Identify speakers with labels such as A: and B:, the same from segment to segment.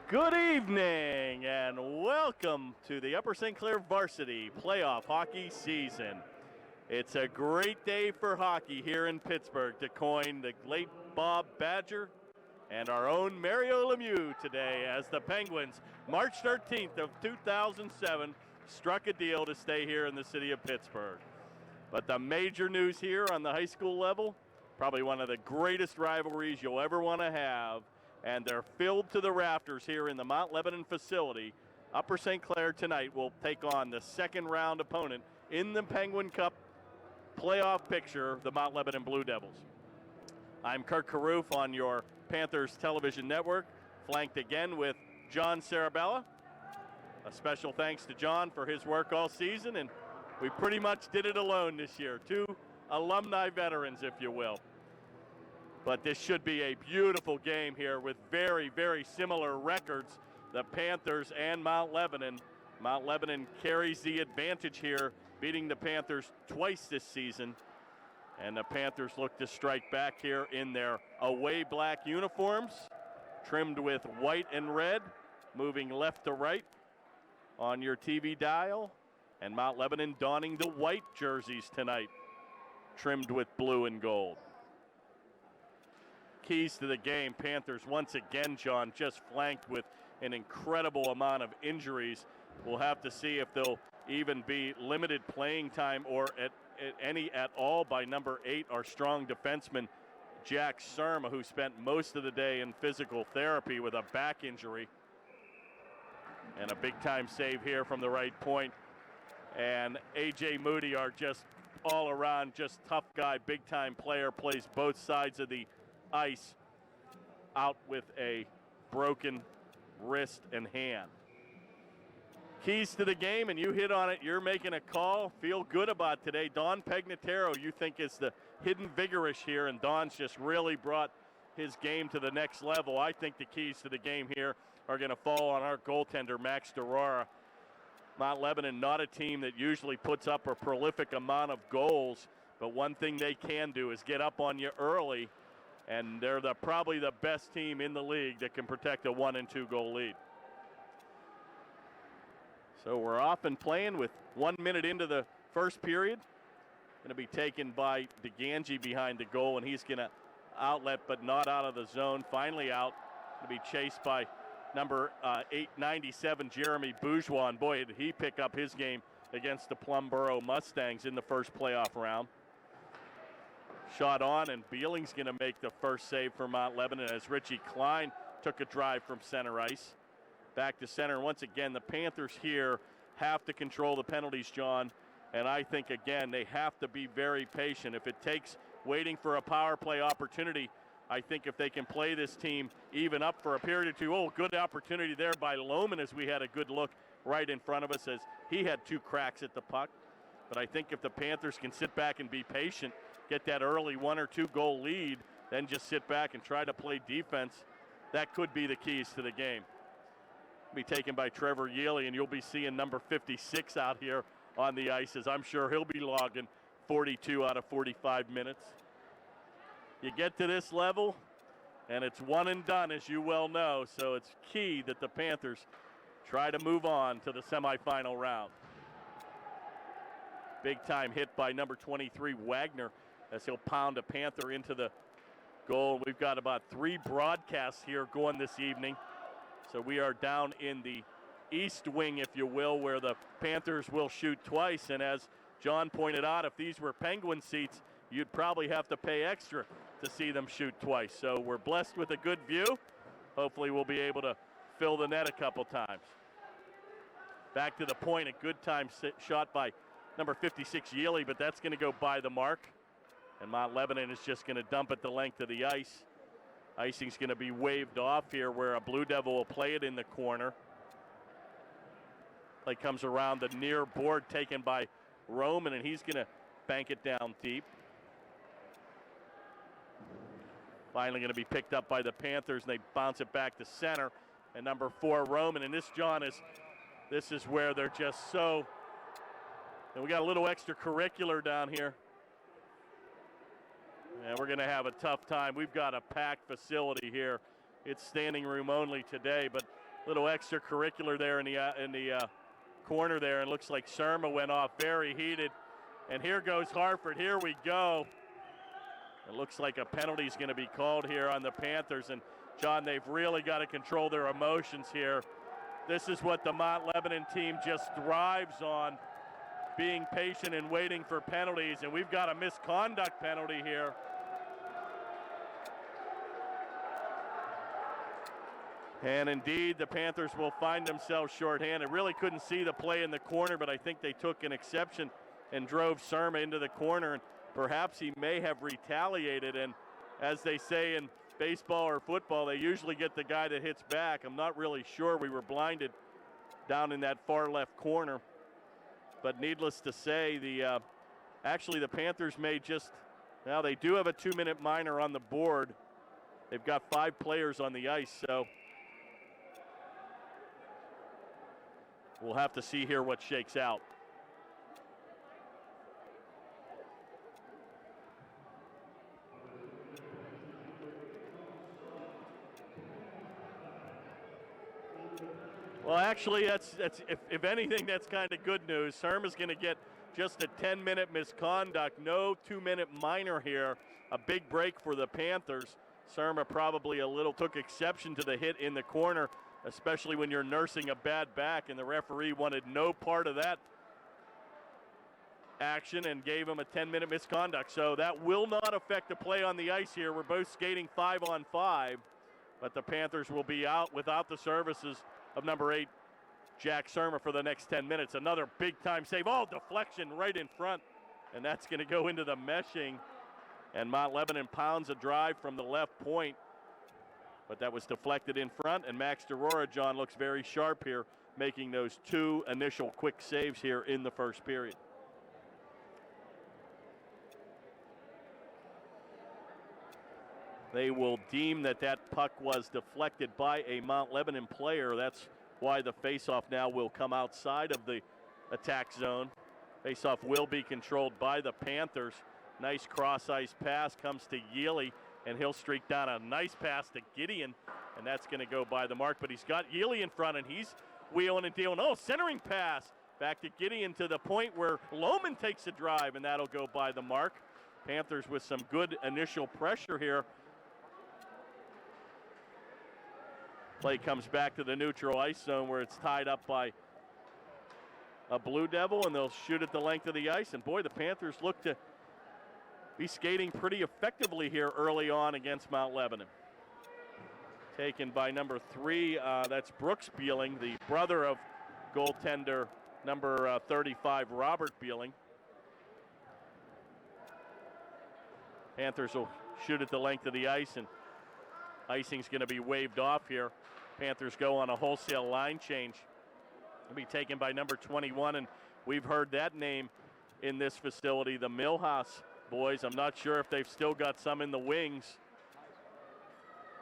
A: Good evening and welcome to the Upper St. Clair Varsity Playoff Hockey Season. It's a great day for hockey here in Pittsburgh to coin the late Bob Badger and our own Mario Lemieux today as the Penguins, March 13th of 2007, struck a deal to stay here in the city of Pittsburgh. But the major news here on the high school level, probably one of the greatest rivalries you'll ever want to have, and they're filled to the rafters here in the Mount Lebanon facility. Upper St. Clair tonight will take on the second round opponent in the Penguin Cup playoff picture, the Mount Lebanon Blue Devils. I'm Kirk Carruth on your Panthers television network, flanked again with John Sarabella. A special thanks to John for his work all season, and we pretty much did it alone this year. Two alumni veterans, if you will. But this should be a beautiful game here with very, very similar records, the Panthers and Mount Lebanon. Mount Lebanon carries the advantage here, beating the Panthers twice this season. And the Panthers look to strike back here in their away black uniforms, trimmed with white and red, moving left to right on your TV dial. And Mount Lebanon donning the white jerseys tonight, trimmed with blue and gold. Keys to the game, Panthers once again, John, just flanked with an incredible amount of injuries. We'll have to see if they'll even be limited playing time or at any at all by number 8, our strong defenseman, Jack Surma, who spent most of the day in physical therapy with a back injury. And a big-time save here from the right point. And A.J. Moody, are just all around, just tough guy, big-time player, plays both sides of the ice, out with a broken wrist and hand. Keys to the game, and you hit on it, you're making a call, feel good about today. Don Pegnataro, you think, is the hidden vigorish here, and Don's just really brought his game to the next level. I think the keys to the game here are going to fall on our goaltender, Max Durara. Mount Lebanon, not a team that usually puts up a prolific amount of goals, but one thing they can do is get up on you early, and they're probably the best team in the league that can protect a 1 and 2 goal lead. So we're off and playing with 1 minute into the first period. Going to be taken by DeGangi behind the goal, and he's going to outlet but not out of the zone. Finally out. Going to be chased by number 897, Jeremy Bourgeois. And boy, did he pick up his game against the Plumboro Mustangs in the first playoff round. Shot on, and Beeling's going to make the first save for Mount Lebanon as Richie Klein took a drive from center ice. Back to center. Once again, the Panthers here have to control the penalties, John. And I think, again, they have to be very patient. If it takes waiting for a power play opportunity, I think if they can play this team even up for a period or two. Oh, good opportunity there by Lohman as we had a good look right in front of us as he had 2 cracks at the puck. But I think if the Panthers can sit back and be patient, get that early 1 or 2 goal lead, then just sit back and try to play defense, that could be the keys to the game. Be taken by Trevor Yealy, and you'll be seeing number 56 out here on the ice, as I'm sure he'll be logging 42 out of 45 minutes. You get to this level, and it's one and done, as you well know, so it's key that the Panthers try to move on to the semifinal round. Big time hit by number 23, Wagner, as he'll pound a Panther into the goal. We've got about 3 broadcasts here going this evening. So we are down in the east wing, if you will, where the Panthers will shoot twice. And as John pointed out, if these were Penguin seats, you'd probably have to pay extra to see them shoot twice. So we're blessed with a good view. Hopefully we'll be able to fill the net a couple times. Back to the point, a good time shot by number 56, Yealy, but that's going to go by the mark. And Mount Lebanon is just going to dump it the length of the ice. Icing's going to be waved off here where a Blue Devil will play it in the corner. Play comes around the near board taken by Roman, and he's going to bank it down deep. Finally going to be picked up by the Panthers, and they bounce it back to center. And number 4, Roman. And this, John, this is where they're just so. And we got a little extracurricular down here. And we're going to have a tough time. We've got a packed facility here. It's standing room only today, but little extracurricular there in the corner there, and looks like Surma went off very heated. And here goes Hartford. Here we go. It looks like a penalty is going to be called here on the Panthers. And, John, they've really got to control their emotions here. This is what the Mount Lebanon team just thrives on, being patient and waiting for penalties. And we've got a misconduct penalty here. And indeed, the Panthers will find themselves shorthanded. Really couldn't see the play in the corner, but I think they took an exception and drove Surma into the corner. And perhaps he may have retaliated. And as they say in baseball or football, they usually get the guy that hits back. I'm not really sure. We were blinded down in that far left corner. But needless to say, actually the Panthers may just, now they do have a 2-minute minor on the board. They've got 5 players on the ice, so we'll have to see here what shakes out. Well, actually, that's if anything, that's kind of good news. Surma's going to get just a 10-minute misconduct, no 2-minute minor here. A big break for the Panthers. Surma probably took exception to the hit in the corner, especially when you're nursing a bad back, and the referee wanted no part of that action and gave him a 10-minute misconduct. So that will not affect the play on the ice here. We're both skating 5-on-5, but the Panthers will be out without the services of number 8, Jack Surma, for the next 10 minutes. Another big-time save. Oh, deflection right in front, and that's going to go into the meshing. And Mount Lebanon pounds a drive from the left point, but that was deflected in front, and Max DeRora, John, looks very sharp here, making those 2 initial quick saves here in the first period. They will deem that puck was deflected by a Mount Lebanon player. That's why the faceoff now will come outside of the attack zone. Faceoff will be controlled by the Panthers. Nice cross-ice pass comes to Yealy, and he'll streak down a nice pass to Gideon, and that's going to go by the mark. But he's got Yealy in front, and he's wheeling and dealing. Oh, centering pass back to Gideon to the point where Lohman takes a drive, and that'll go by the mark. Panthers with some good initial pressure here. Play comes back to the neutral ice zone where it's tied up by a Blue Devil, and they'll shoot at the length of the ice. And boy, the Panthers look to be skating pretty effectively here early on against Mount Lebanon. Taken by number 3, that's Brooks Beeling, the brother of goaltender number 35, Robert Beeling. Panthers will shoot at the length of the ice, and icing's going to be waved off here. Panthers go on a wholesale line change. It'll be taken by number 21, and we've heard that name in this facility, the Millhouse boys. I'm not sure if they've still got some in the wings,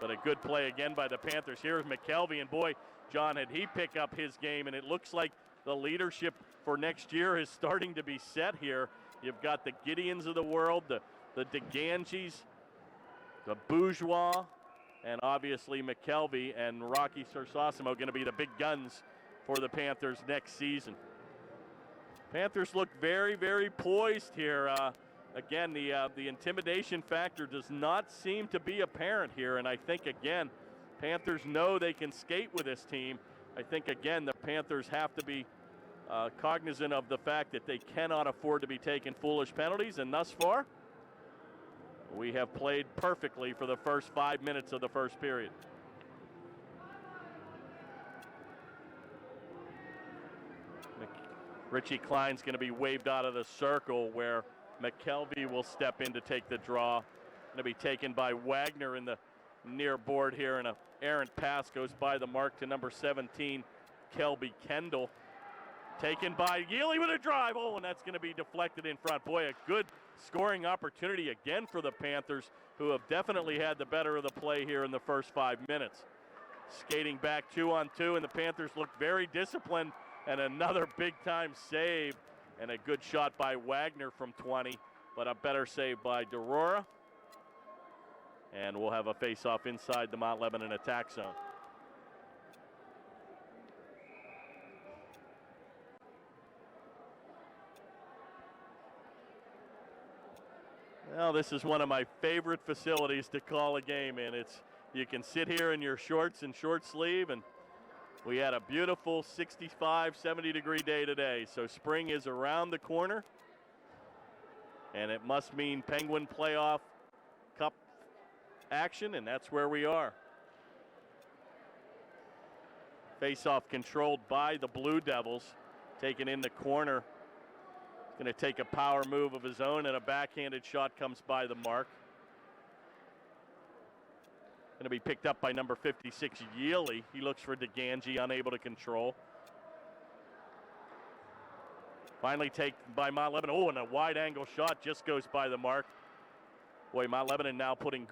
A: but a good play again by the Panthers. Here's McKelvey, and boy, John, had he pick up his game, and it looks like the leadership for next year is starting to be set here. You've got the Gideons of the world, the DeGangis, the Bourgeois, and obviously McKelvey and Rocky Sersosimo going to be the big guns for the Panthers next season. Panthers look very, very poised here. Again, the intimidation factor does not seem to be apparent here, and I think, again, Panthers know they can skate with this team. I think, again, the Panthers have to be cognizant of the fact that they cannot afford to be taking foolish penalties, and thus far, we have played perfectly for the first 5 minutes of the first period. Richie Klein's going to be waved out of the circle where McKelvey will step in to take the draw. Going to be taken by Wagner in the near board here, and an errant pass goes by the mark to number 17, Kelby Kendall. Taken by Yealy with a drive. Oh, and that's going to be deflected in front. Boy, a good scoring opportunity again for the Panthers, who have definitely had the better of the play here in the first 5 minutes. Skating back 2-on-2, and the Panthers look very disciplined, and another big-time save, and a good shot by Wagner from 20, but a better save by DeRora. And we'll have a face-off inside the Mount Lebanon attack zone. Well, this is one of my favorite facilities to call a game in. You can sit here in your shorts and short sleeve, and we had a beautiful 65, 70-degree day today. So spring is around the corner, and it must mean Penguin Playoff Cup action, and that's where we are. Face-off controlled by the Blue Devils, taken in the corner. Going to take a power move of his own, and a backhanded shot comes by the mark. Going to be picked up by number 56, Yealy. He looks for DeGangi, unable to control. Finally taken by Mount Lebanon. Oh, and a wide-angle shot just goes by the mark. Boy, Mount Lebanon now putting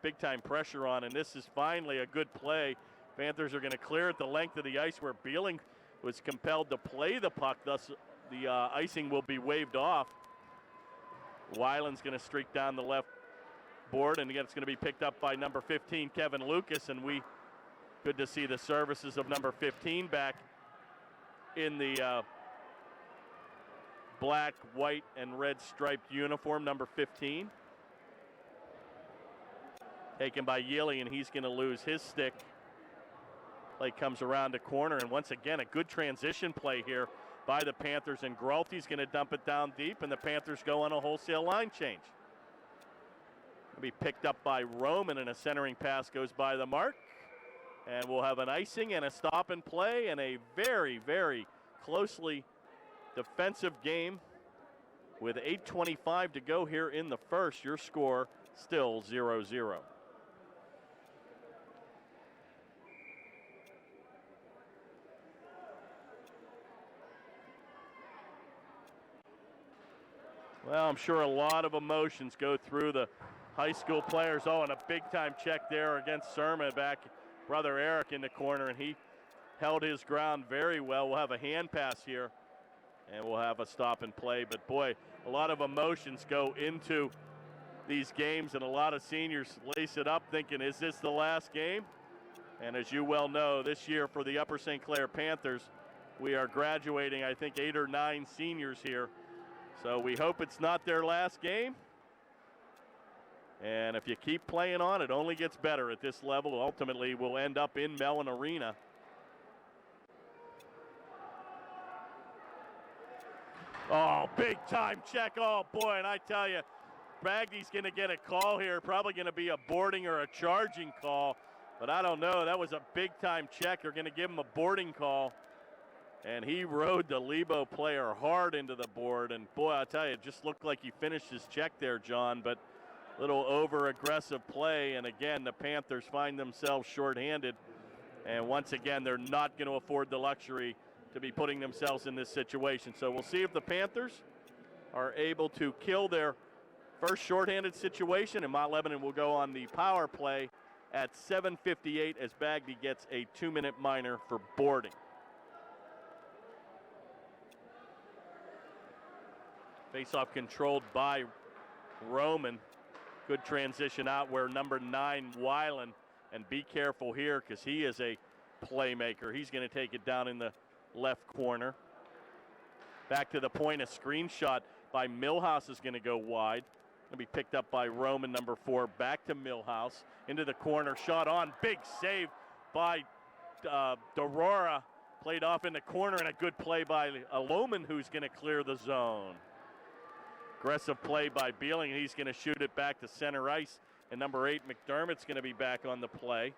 A: big-time pressure on, and this is finally a good play. Panthers are going to clear it the length of the ice where Beeling was compelled to play the puck, thus the icing will be waved off. Weiland's going to streak down the left board, and again it's going to be picked up by number 15, Kevin Lucas, and good to see the services of number 15 back in the black, white, and red striped uniform, number 15. Taken by Yealy, and he's going to lose his stick. Play comes around the corner, and once again, a good transition play here by the Panthers, and Gralte's going to dump it down deep, and the Panthers go on a wholesale line change. It'll be picked up by Roman, and a centering pass goes by the mark, and we'll have an icing and a stop and play, and a very, very closely defensive game with 8:25 to go here in the first. Your score still 0-0. Well, I'm sure a lot of emotions go through the high school players. Oh, and a big-time check there against Surma back. Brother Eric in the corner, and he held his ground very well. We'll have a hand pass here, and we'll have a stop and play. But, boy, a lot of emotions go into these games, and a lot of seniors lace it up thinking, is this the last game? And as you well know, this year for the Upper St. Clair Panthers, we are graduating, I think, 8 or 9 seniors here. So we hope it's not their last game. And if you keep playing on, it only gets better at this level. Ultimately, we'll end up in Mellon Arena. Oh, big time check. Oh, boy, and I tell you, Bagdy's going to get a call here. Probably going to be a boarding or a charging call. But I don't know. That was a big time check. They're going to give him a boarding call. And he rode the Lebo player hard into the board. And, boy, I tell you, it just looked like he finished his check there, John. But a little over-aggressive play. And, again, the Panthers find themselves shorthanded. And, once again, they're not going to afford the luxury to be putting themselves in this situation. So we'll see if the Panthers are able to kill their first shorthanded situation. And Mount Lebanon will go on the power play at 7:58 as Bagby gets a 2-minute minor for boarding. Face-off controlled by Roman. Good transition out where number 9, Weiland, and be careful here because he is a playmaker. He's going to take it down in the left corner. Back to the point, a screenshot by Millhouse is going to go wide. Going to be picked up by Roman, number 4, back to Millhouse. Into the corner, shot on, big save by Dorora. Played off in the corner, and a good play by Aloman, who's going to clear the zone. Aggressive play by Beeling, and he's going to shoot it back to center ice. And number 8, McDermott's going to be back on the play.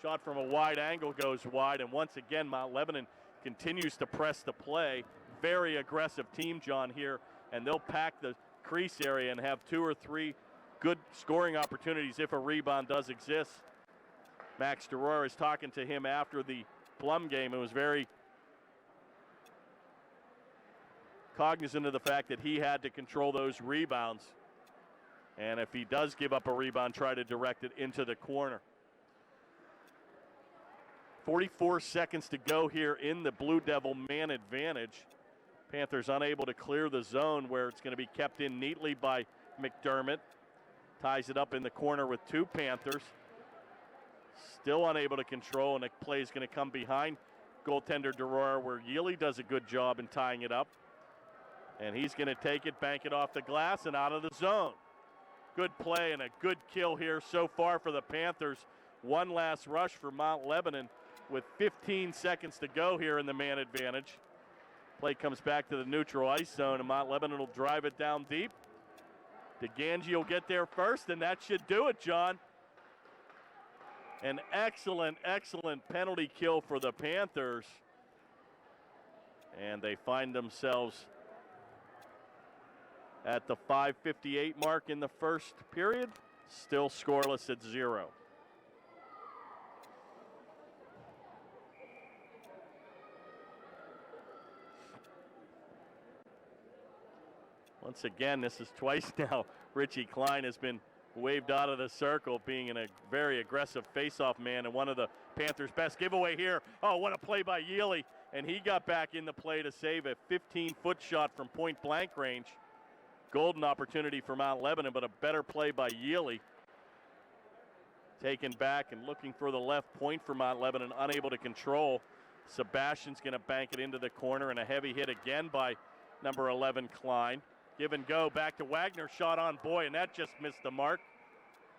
A: Shot from a wide angle goes wide, and once again, Mount Lebanon continues to press the play. Very aggressive team, John, here, and they'll pack the crease area and have 2 or 3 good scoring opportunities if a rebound does exist. Max Dorora is talking to him after the Plum game and was very cognizant of the fact that he had to control those rebounds. And if he does give up a rebound, try to direct it into the corner. 44 seconds to go here in the Blue Devil man advantage. Panthers unable to clear the zone where it's going to be kept in neatly by McDermott. Ties it up in the corner with 2 Panthers. Still unable to control, and the play is going to come behind goaltender Dorora where Yealy does a good job in tying it up. And he's going to take it, bank it off the glass, and out of the zone. Good play and a good kill here so far for the Panthers. One last rush for Mount Lebanon with 15 seconds to go here in the man advantage. Play comes back to the neutral ice zone, and Mount Lebanon will drive it down deep. DeGangi will get there first, and that should do it, John. An excellent, excellent penalty kill for the Panthers. And they find themselves at the 5:58 mark in the first period, still scoreless at 0. Once again, this is twice now Richie Klein has been waved out of the circle, being in a very aggressive faceoff man, and one of the Panthers' best giveaway here. Oh, what a play by Yealy, and he got back in the play to save a 15-foot shot from point-blank range. Golden opportunity for Mount Lebanon, but a better play by Yealy. Taken back and looking for the left point for Mount Lebanon, unable to control. Sebastian's going to bank it into the corner, and a heavy hit again by number 11, Klein. Give and go, back to Wagner, shot on Boy, and that just missed the mark.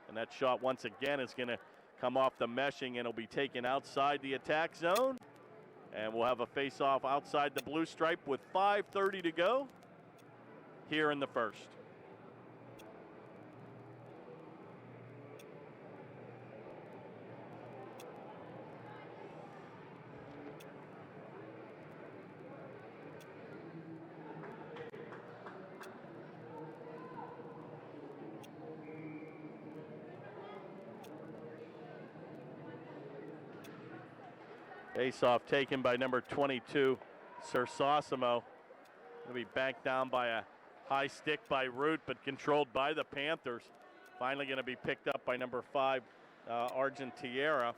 A: And that shot once again is going to come off the meshing, and it'll be taken outside the attack zone. And we'll have a face-off outside the blue stripe with 5:30 to go here in the first. Face-off taken by number 22, Sersosimo. Going to be banked down by a high stick by Root, but controlled by the Panthers. Finally going to be picked up by number 5, Argentiera.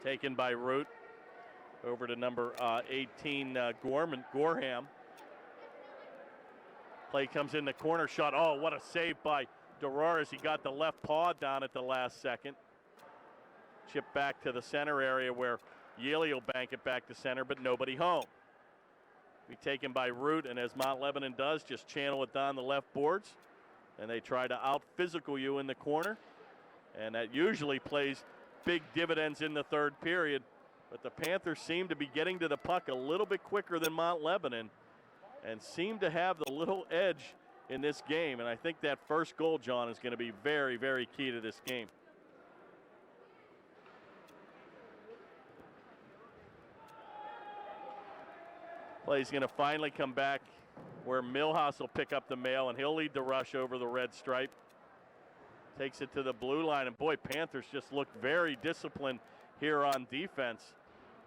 A: Taken by Root. Over to number 18, Gorham. Play comes in the corner shot. Oh, what a save by Durar as he got the left paw down at the last second. Chip back to the center area where Yealy will bank it back to center, but nobody home. Be taken by Root, and as Mount Lebanon does, just channel it down the left boards. And they try to out-physical you in the corner. And that usually plays big dividends in the third period. But the Panthers seem to be getting to the puck a little bit quicker than Mount Lebanon and seem to have the little edge in this game. And I think that first goal, John, is going to be very, very key to this game. Play's going to finally come back where Millhouse will pick up the mail, and he'll lead the rush over the red stripe. Takes it to the blue line, and boy, Panthers just look very disciplined here on defense.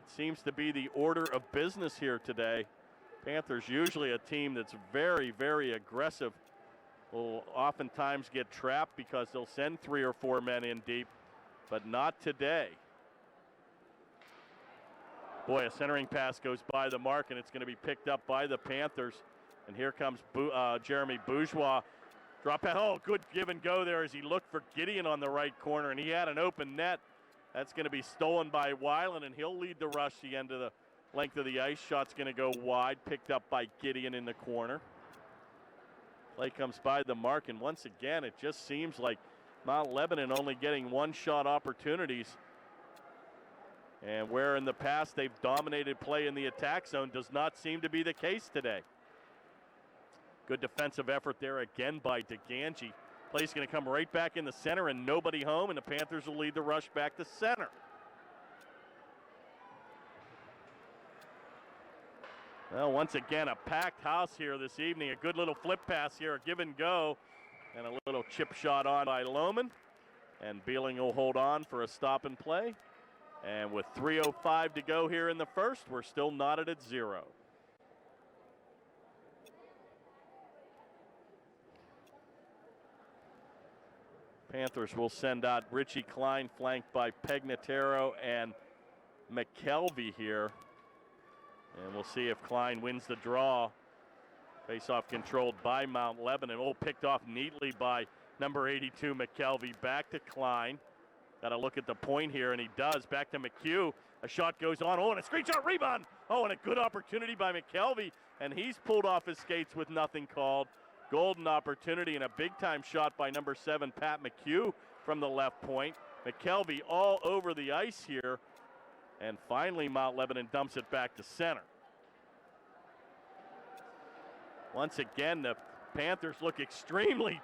A: It seems to be the order of business here today. Panthers usually a team that's very, very aggressive. Will oftentimes get trapped because they'll send 3 or 4 men in deep, but not today. Boy, a centering pass goes by the mark, and it's going to be picked up by the Panthers. And here comes Jeremy Bourgeois. Drop pass. Oh, good give and go there as he looked for Gideon on the right corner, and he had an open net. That's going to be stolen by Weiland, and he'll lead the rush the end of the length of the ice. Shot's going to go wide, picked up by Gideon in the corner. Play comes by the mark, and once again, it just seems like Mount Lebanon only getting one-shot opportunities. And where in the past they've dominated play in the attack zone does not seem to be the case today. Good defensive effort there again by DeGangi. Play's going to come right back in the center and nobody home, and the Panthers will lead the rush back to center. Well, once again, a packed house here this evening. A good little flip pass here, a give and go, and a little chip shot on by Lohman. And Beeling will hold on for a stop and play. And with 3:05 to go here in the first, we're still knotted at 0. Panthers will send out Richie Klein, flanked by Pegnataro and McKelvey here. And we'll see if Klein wins the draw. Face-off controlled by Mount Lebanon. Oh, picked off neatly by number 82, McKelvey. Back to Klein. Got to look at the point here, and he does. Back to McHugh. A shot goes on. Oh, and a screenshot rebound. Oh, and a good opportunity by McKelvey. And he's pulled off his skates with nothing called. Golden opportunity and a big-time shot by number 7, Pat McHugh from the left point. McKelvey all over the ice here. And finally, Mount Lebanon dumps it back to center. Once again, the Panthers look extremely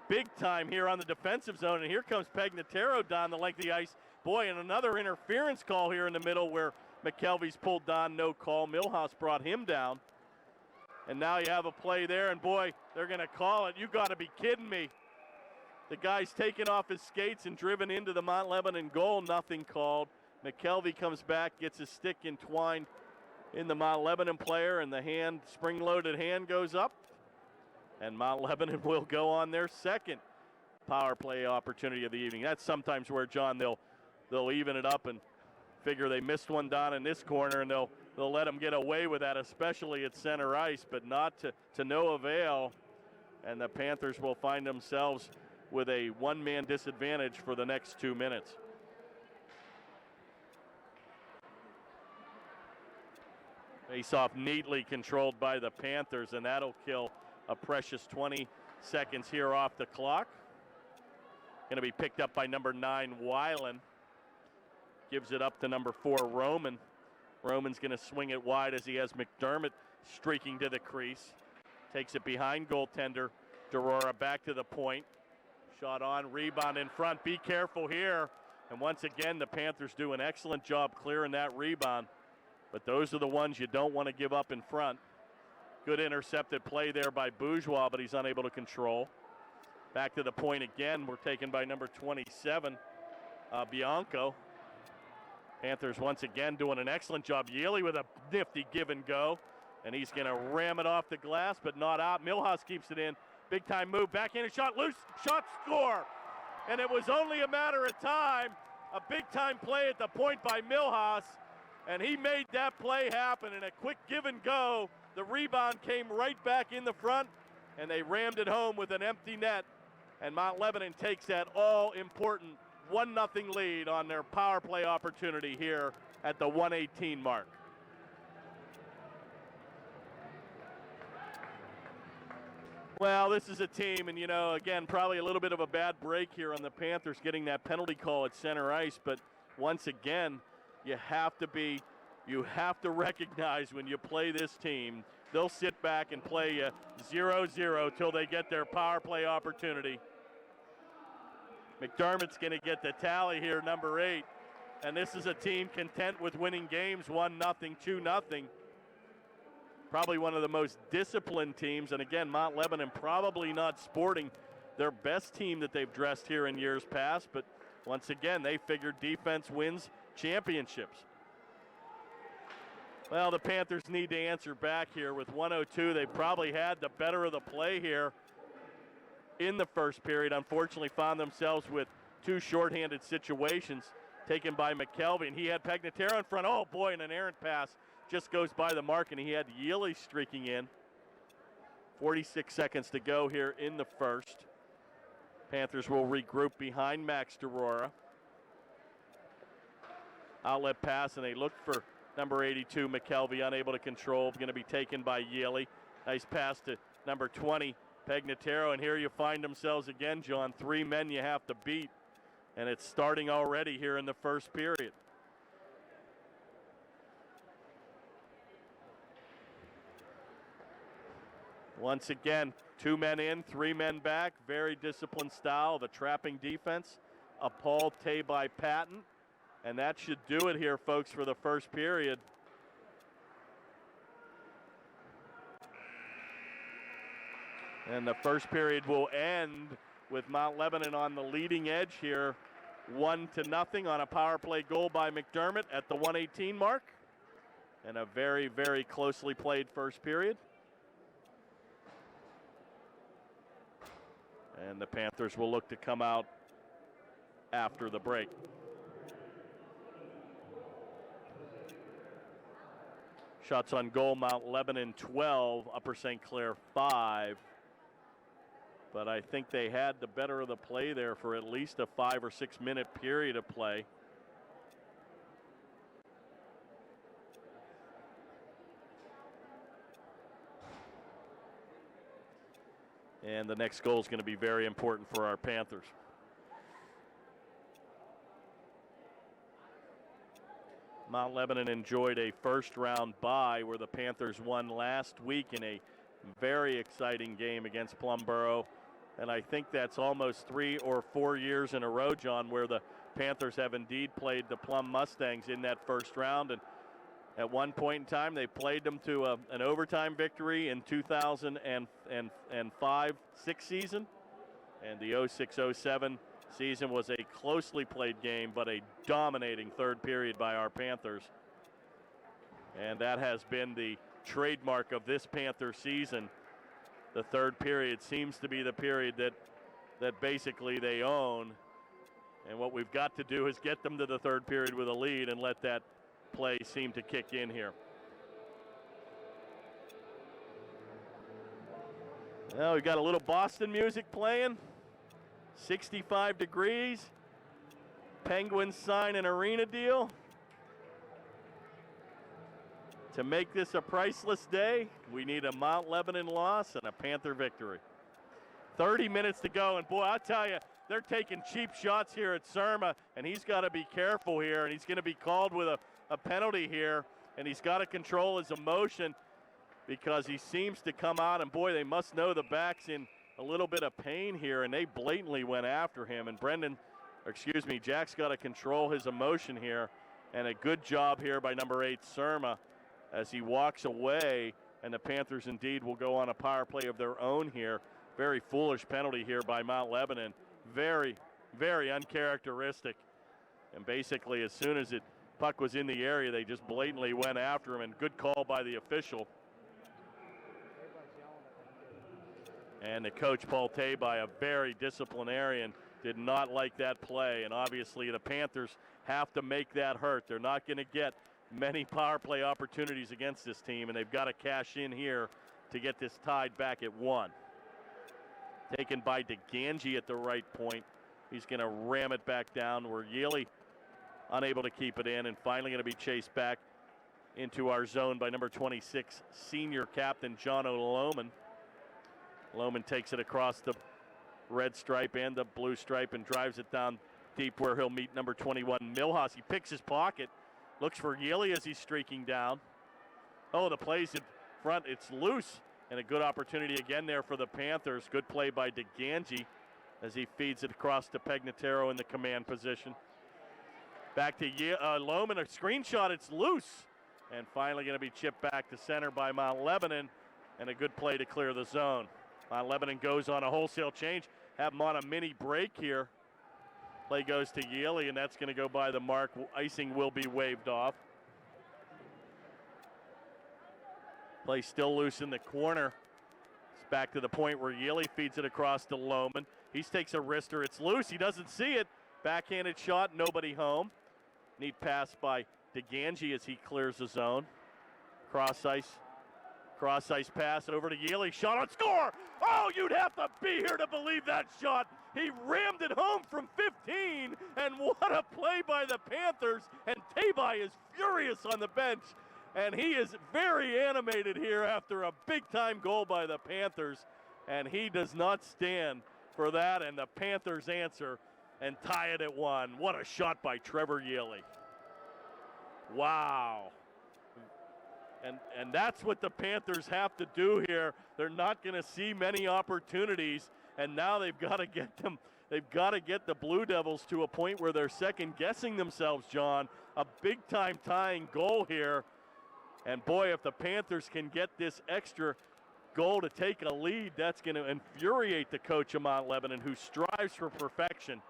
A: big time here on the defensive zone. And here comes Pagnataro down the length of the ice. Boy, and another interference call here in the middle where McKelvey's pulled down, no call. Millhouse brought him down. And now you have a play there, and boy, they're going to call it. You got to be kidding me. The guy's taken off his skates and driven into the Mount Lebanon goal, nothing called. McKelvey comes back, gets his stick entwined in the Mount Lebanon player, and the hand, spring-loaded hand goes up. And Mount Lebanon will go on their second power play opportunity of the evening. That's sometimes where, John, they'll even it up and figure they missed one down in this corner, and they'll let them get away with that, especially at center ice, but not to no avail. And the Panthers will find themselves with a one-man disadvantage for the next 2 minutes. Face-off neatly controlled by the Panthers, and that'll kill a precious 20 seconds here off the clock. Going to be picked up by number 9, Weiland. Gives it up to number 4, Roman. Roman's going to swing it wide as he has McDermott streaking to the crease. Takes it behind goaltender Derora back to the point. Shot on, rebound in front. Be careful here. And once again, the Panthers do an excellent job clearing that rebound. But those are the ones you don't want to give up in front. Good intercepted play there by Bourgeois, but he's unable to control. Back to the point again. We're taken by number 27, Bianco. Panthers once again doing an excellent job. Yealy with a nifty give and go. And he's going to ram it off the glass, but not out. Millhouse keeps it in. Big time move. Backhanded shot. Loose. Shot. Score. And it was only a matter of time. A big time play at the point by Millhouse. And he made that play happen in a quick give and go. The rebound came right back in the front, and they rammed it home with an empty net. And Mount Lebanon takes that all-important 1-0 lead on their power play opportunity here at the 1:18 mark. Well, this is a team, and again, probably a little bit of a bad break here on the Panthers getting that penalty call at center ice, but once again, you have to recognize when you play this team, they'll sit back and play you 0-0 till they get their power play opportunity. McDermott's going to get the tally here, number 8. And this is a team content with winning games 1-0, 2-0. Probably one of the most disciplined teams. And again, Mount Lebanon probably not sporting their best team that they've dressed here in years past. But once again, they figure defense wins championships. Well, the Panthers need to answer back here with 1:02. They probably had the better of the play here in the first period. Unfortunately, found themselves with 2 shorthanded situations taken by McKelvey, and he had Pagnataro in front. Oh, boy, and an errant pass just goes by the mark, and he had Yealy streaking in. 46 seconds to go here in the first. Panthers will regroup behind Max Derora. Outlet pass, and they look for number 82, McKelvey, unable to control. Going to be taken by Yealy. Nice pass to number 20, Pagnataro. And here you find themselves again, John. 3 men you have to beat. And it's starting already here in the first period. Once again, 2 men in, 3 men back. Very disciplined style of a trapping defense. A Paul Tay by Patton. And that should do it here, folks, for the first period. And the first period will end with Mount Lebanon on the leading edge here, 1-0 on a power play goal by McDermott at the 1:18 mark. And a very, very closely played first period. And the Panthers will look to come out after the break. Shots on goal, Mount Lebanon 12, Upper St. Clair 5. But I think they had the better of the play there for at least a 5 or 6 minute period of play. And the next goal is going to be very important for our Panthers. Mount Lebanon enjoyed a first-round bye where the Panthers won last week in a very exciting game against Plumboro. And I think that's almost 3 or 4 years in a row, John, where the Panthers have indeed played the Plum Mustangs in that first round. And at one point in time, they played them to an overtime victory in 2005-06 season. And the 06-07 season was a closely played game, but a dominating third period by our Panthers. And that has been the trademark of this Panther season. The third period seems to be the period that basically they own. And what we've got to do is get them to the third period with a lead and let that play seem to kick in here. Now we've got a little Boston music playing. 65 degrees. Penguins sign an arena deal to make this a priceless day. We need a Mount Lebanon loss and a Panther victory. 30 minutes to go, and boy, I'll tell you, they're taking cheap shots here at Surma, and he's got to be careful here, and he's going to be called with a penalty here, and he's got to control his emotion because he seems to come out, and boy, they must know the back's in a little bit of pain here, and they blatantly went after him, and Jack's got to control his emotion here, and a good job here by number 8, Surma, as he walks away, and the Panthers indeed will go on a power play of their own here. Very foolish penalty here by Mount Lebanon. Very, very uncharacteristic. And basically, as soon as puck was in the area, they just blatantly went after him, and good call by the official. And the coach, Paul Tabay, a very disciplinarian, did not like that play. And obviously, the Panthers have to make that hurt. They're not going to get many power play opportunities against this team, and they've got to cash in here to get this tied back at 1. Taken by DeGangi at the right point. He's going to ram it back down where Yealy unable to keep it in, and finally going to be chased back into our zone by number 26, senior captain John O'Loman. Loman takes it across the red stripe and the blue stripe and drives it down deep where he'll meet number 21, Milhouse. He picks his pocket, looks for Yealy as he's streaking down. Oh, the play's in front. It's loose, and a good opportunity again there for the Panthers. Good play by DeGangi as he feeds it across to Pegnataro in the command position. Back to Loman, a screenshot. It's loose, and finally going to be chipped back to center by Mount Lebanon, and a good play to clear the zone. Mount Lebanon goes on a wholesale change. Have them on a mini break here. Play goes to Yealy, and that's going to go by the mark. Icing will be waved off. Play still loose in the corner. It's back to the point where Yealy feeds it across to Loman. He takes a wrister. It's loose. He doesn't see it. Backhanded shot. Nobody home. Neat pass by DeGangi as he clears the zone. Cross ice pass over to Yealy. Shot on score. Oh, you'd have to be here to believe that shot. He rammed it home from 15, and what a play by the Panthers. And Tabay is furious on the bench, and he is very animated here after a big-time goal by the Panthers, and he does not stand for that, and the Panthers answer and tie it at 1. What a shot by Trevor Yealy. Wow. And that's what the Panthers have to do here. They're not going to see many opportunities, and now they've got to get them. They've got to get the Blue Devils to a point where they're second-guessing themselves, John. A big-time tying goal here. And boy, if the Panthers can get this extra goal to take a lead, that's going to infuriate the coach of Mount Lebanon, who strives for perfection.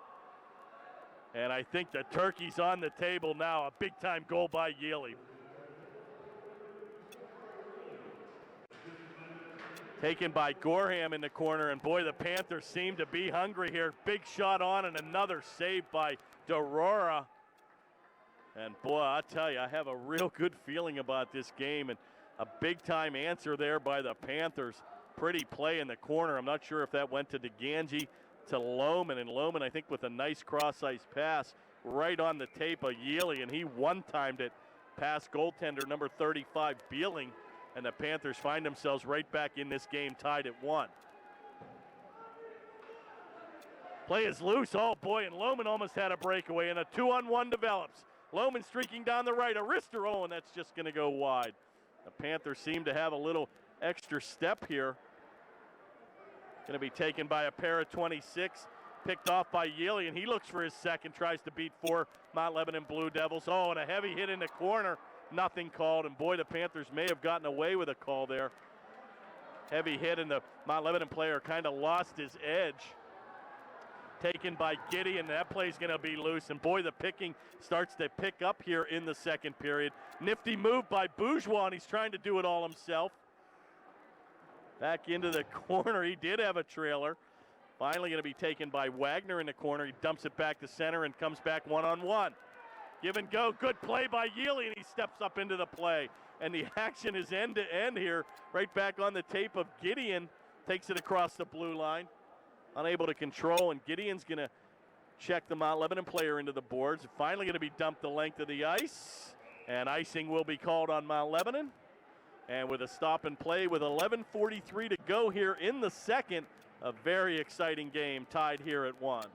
A: And I think the turkey's on the table now. A big-time goal by Yealy. Taken by Gorham in the corner, and boy, the Panthers seem to be hungry here. Big shot on, and another save by DeRora. And boy, I tell you, I have a real good feeling about this game, and a big-time answer there by the Panthers. Pretty play in the corner. I'm not sure if that went to DeGangi, to Loman, and Loman, I think, with a nice cross-ice pass right on the tape of Yealy, and he one-timed it past goaltender number 35, Beeling. And the Panthers find themselves right back in this game, tied at 1. Play is loose. Oh, boy, and Lohman almost had a breakaway, and a 2-on-1 develops. Lohman streaking down the right. A wrister, oh, and that's just going to go wide. The Panthers seem to have a little extra step here. Going to be taken by a pair of 26. Picked off by Yealy, and he looks for his second. Tries to beat 4 Mount Lebanon Blue Devils. Oh, and a heavy hit in the corner. Nothing called, and boy, the Panthers may have gotten away with a call there. Heavy hit, and the Mount Lebanon player kind of lost his edge. Taken by Giddy, and that play's going to be loose. And boy, the picking starts to pick up here in the second period. Nifty move by Bourgeois, and he's trying to do it all himself. Back into the corner. He did have a trailer. Finally going to be taken by Wagner in the corner. He dumps it back to center and comes back one-on-one. Give and go. Good play by Yealy, and he steps up into the play. And the action is end-to-end here. Right back on the tape of Gideon. Takes it across the blue line. Unable to control, and Gideon's going to check the Mount Lebanon player into the boards. Finally going to be dumped the length of the ice, and icing will be called on Mount Lebanon. And with a stop and play with 11:43 to go here in the second, a very exciting game tied here at 1.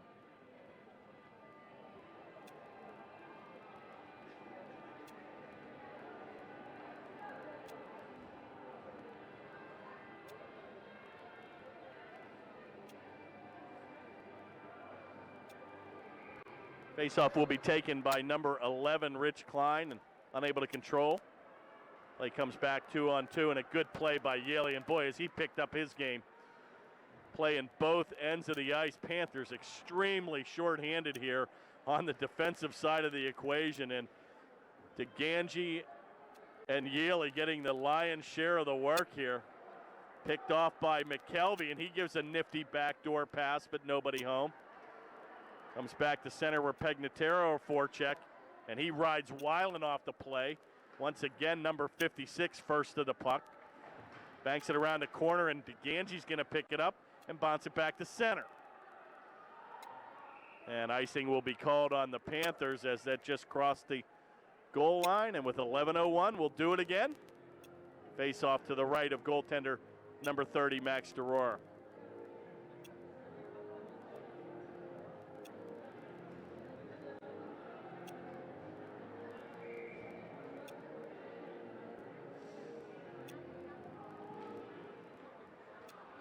A: Faceoff will be taken by number 11, Rich Klein, and unable to control. Play comes back 2-on-2, and a good play by Yealy. And boy, as he picked up his game. Play in both ends of the ice. Panthers extremely short-handed here on the defensive side of the equation. And DeGangi and Yealy getting the lion's share of the work here. Picked off by McKelvey, and he gives a nifty backdoor pass, but nobody home. Comes back to center where Pegnataro forecheck, and he rides Weiland off the play. Once again, number 56 first to the puck. Banks it around the corner, and DeGangi's going to pick it up and bounce it back to center. And icing will be called on the Panthers as that just crossed the goal line, and with 11:01, we'll do it again. Face off to the right of goaltender number 30, Max DeRoer.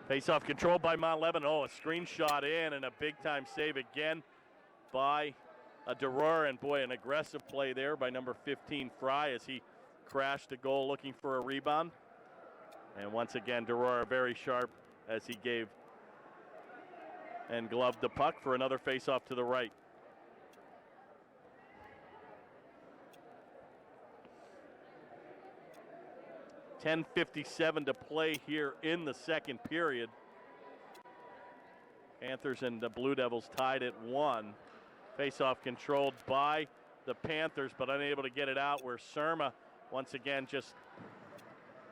A: Face-off controlled by Mount Lebanon. Oh, a screenshot in, and a big-time save again by DeRoer. And boy, an aggressive play there by number 15, Fry, as he crashed the goal looking for a rebound. And once again, DeRoer very sharp as he gave and gloved the puck for another face-off to the right. .10:57 to play here in the second period. Panthers and the Blue Devils tied at 1. Face-off controlled by the Panthers, but unable to get it out, where Surma once again just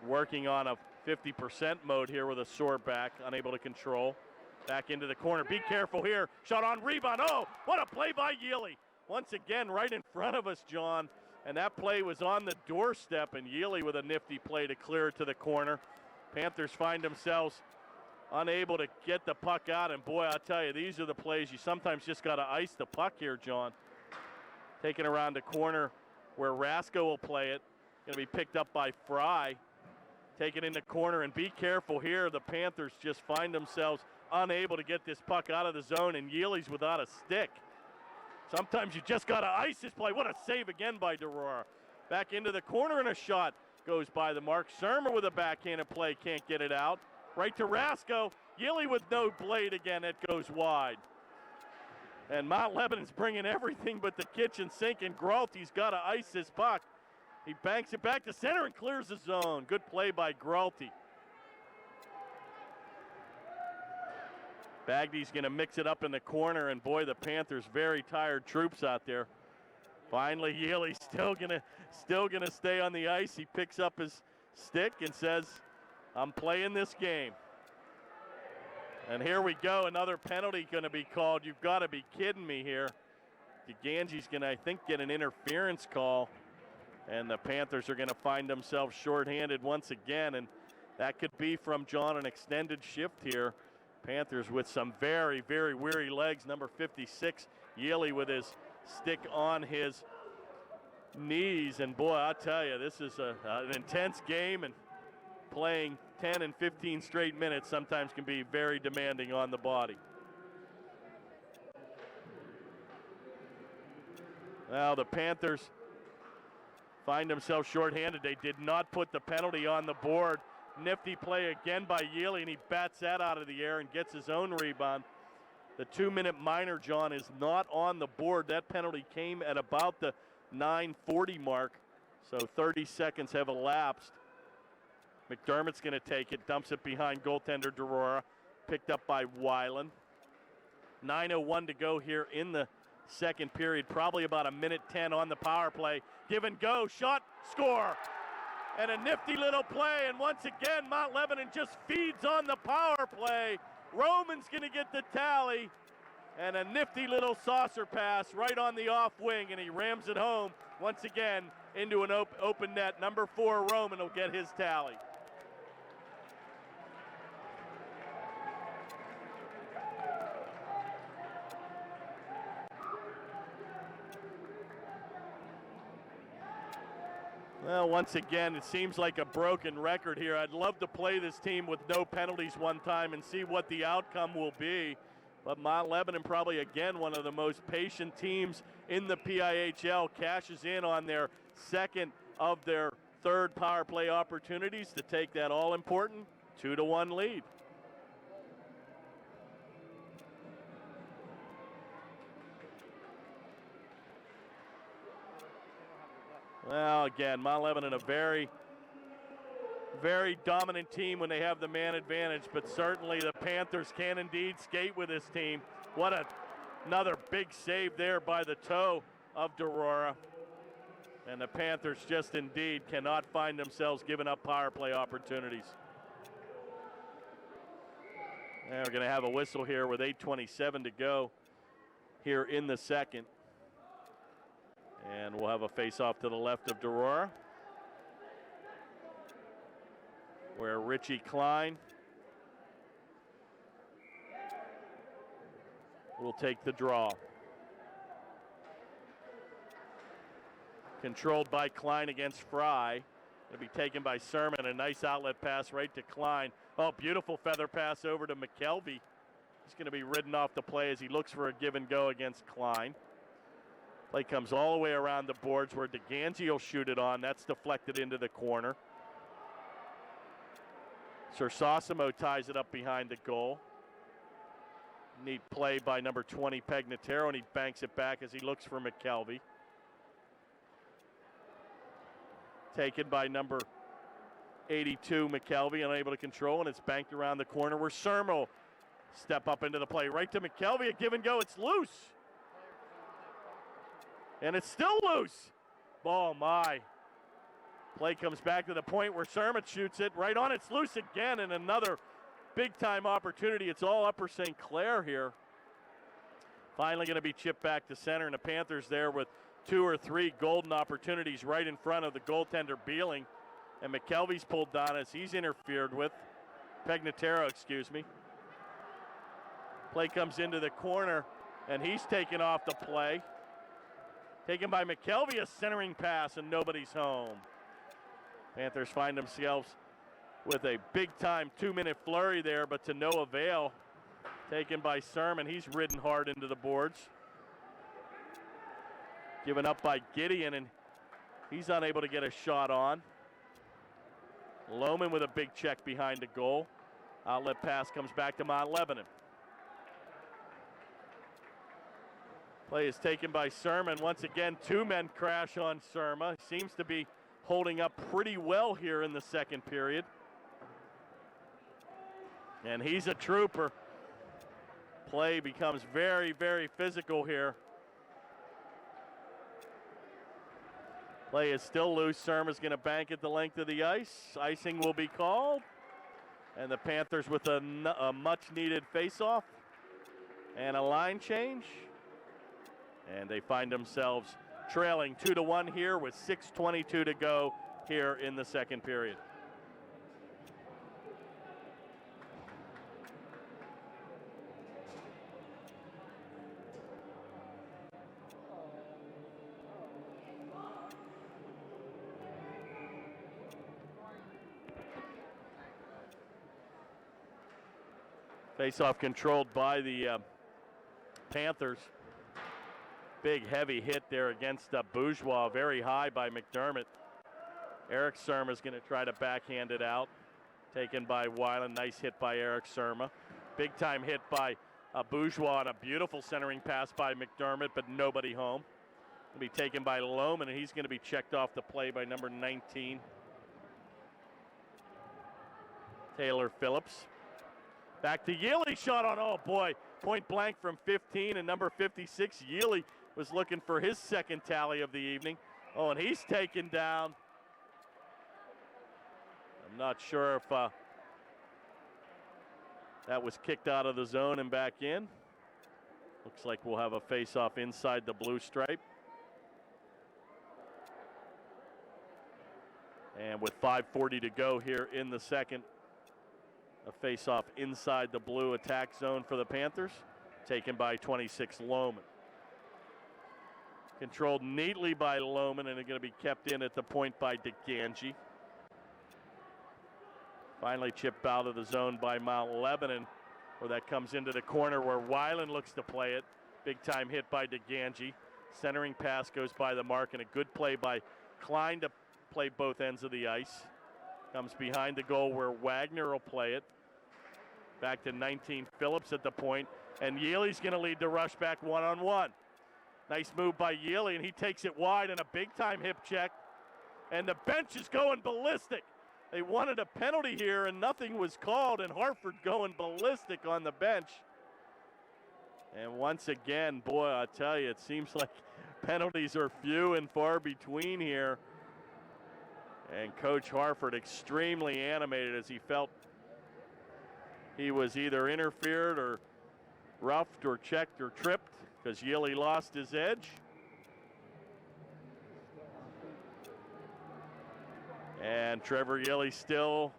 A: working on a 50% mode here with a sore back, unable to control. Back into the corner. Be careful here. Shot on rebound. Oh, what a play by Yealy. Once again, right in front of us, John. And that play was on the doorstep, and Yealy with a nifty play to clear it to the corner. Panthers find themselves unable to get the puck out, and boy, I'll tell you, these are the plays you sometimes just got to ice the puck here, John. Taken around the corner where Rasko will play it. Going to be picked up by Fry. Taken in the corner, and be careful here. The Panthers just find themselves unable to get this puck out of the zone, and Yealy's without a stick. Sometimes you just got to ice this play. What a save again by DeRoer. Back into the corner, and a shot goes by the mark. Surma with a backhanded play, can't get it out. Right to Rasko. Yealy with no blade again. It goes wide. And Mount Lebanon's bringing everything but the kitchen sink, and Gralty's got to ice this puck. He banks it back to center and clears the zone. Good play by Gralty. Bagdy's going to mix it up in the corner, and boy, the Panthers very tired troops out there. Finally, Yealy still gonna stay on the ice. He picks up his stick and says, "I'm playing this game." And here we go, another penalty going to be called. You've got to be kidding me here. DeGangi's going to, I think, get an interference call, and the Panthers are going to find themselves shorthanded once again, and that could be from John an extended shift here. Panthers with some very, very weary legs. Number 56, Yealy, with his stick on his knees. And boy, I'll tell you, this is an intense game, and playing 10 and 15 straight minutes sometimes can be very demanding on the body. Now the Panthers find themselves shorthanded. They did not put the penalty on the board. Nifty play again by Yealy, and he bats that out of the air and gets his own rebound. The 2-minute minor, John, is not on the board. That penalty came at about the 9:40 mark, so 30 seconds have elapsed. McDermott's going to take it, dumps it behind goaltender Derora, picked up by Weiland. 9:01 to go here in the second period, probably about 1:10 on the power play. Give and go, shot, score. And a nifty little play, and once again, Mount Lebanon just feeds on the power play. Roman's going to get the tally, and a nifty little saucer pass right on the off wing, and he rams it home once again into an open net. Number 4, Roman, will get his tally. Well, once again, it seems like a broken record here. I'd love to play this team with no penalties one time and see what the outcome will be. But Mount Lebanon, probably again one of the most patient teams in the PIHL, cashes in on their second of their third power play opportunities to take that all-important 2-1 lead. Well, again, Mount Lebanon, a very, very dominant team when they have the man advantage, but certainly the Panthers can indeed skate with this team. What another big save there by the toe of Derora. And the Panthers just indeed cannot find themselves giving up power play opportunities. And we're going to have a whistle here with 8:27 to go here in the second. And we'll have a face-off to the left of Derora, where Richie Klein will take the draw. Controlled by Klein against Fry. It'll be taken by Sermon. A nice outlet pass right to Klein. Oh, beautiful feather pass over to McKelvey. He's going to be ridden off the play as he looks for a give and go against Klein. Play comes all the way around the boards where DeGanzi will shoot it on. That's deflected into the corner. Sersosimo ties it up behind the goal. Neat play by number 20, Pegnataro, and he banks it back as he looks for McKelvey. Taken by number 82, McKelvey, unable to control, and it's banked around the corner where Sermo will step up into the play. Right to McKelvey, a give and go. It's loose. And it's still loose. Oh, my. Play comes back to the point where Sermon shoots it. Right on, it's loose again, and another big-time opportunity. It's all Upper St. Clair here. Finally going to be chipped back to center, and the Panthers there with 2 or 3 golden opportunities right in front of the goaltender, Beeling. And McKelvey's pulled down as he's interfered with. Pegnataro, excuse me. Play comes into the corner, and he's taken off the play. Taken by McKelvey, a centering pass, and nobody's home. Panthers find themselves with a big-time 2-minute flurry there, but to no avail. Taken by Sermon. He's ridden hard into the boards. Given up by Gideon, and he's unable to get a shot on. Lohman with a big check behind the goal. Outlet pass comes back to Mount Lebanon. Play is taken by Sermon. Once again, 2 men crash on Serma. Seems to be holding up pretty well here in the second period. And he's a trooper. Play becomes very, very physical here. Play is still loose. Serma's going to bank at the length of the ice. Icing will be called. And the Panthers with a much-needed face-off and a line change. And they find themselves trailing 2-1 here with 6:22 to go here in the second period. Face-off controlled by the Panthers. Big heavy hit there against Bourgeois, very high by McDermott. Eric Surma is going to try to backhand it out. Taken by Weiland, nice hit by Eric Surma. Big time hit by Bourgeois on a beautiful centering pass by McDermott, but nobody home. It'll be taken by Lohman, and he's going to be checked off the play by number 19, Taylor Phillips. Back to Yealy, shot on, oh boy, point blank from 15, and number 56, Yealy, was looking for his second tally of the evening. Oh, and he's taken down. I'm not sure if that was kicked out of the zone and back in. Looks like we'll have a face-off inside the blue stripe. And with 5:40 to go here in the second, a face-off inside the blue attack zone for the Panthers, taken by 26 Lohman. Controlled neatly by Lohman, and are going to be kept in at the point by DeGangi. Finally chipped out of the zone by Mount Lebanon, where that comes into the corner where Weiland looks to play it. Big time hit by DeGangi. Centering pass goes by the mark, and a good play by Klein to play both ends of the ice. Comes behind the goal where Wagner will play it. Back to 19 Phillips at the point, and Yealy's going to lead the rush back one-on-one. Nice move by Yealy, and he takes it wide, and a big-time hip check. And the bench is going ballistic. They wanted a penalty here, and nothing was called, and Hartford going ballistic on the bench. And once again, boy, I tell you, it seems like penalties are few and far between here. And Coach Hartford extremely animated as he felt he was either interfered or roughed or checked or tripped, because Yealy lost his edge. And Trevor Yealy still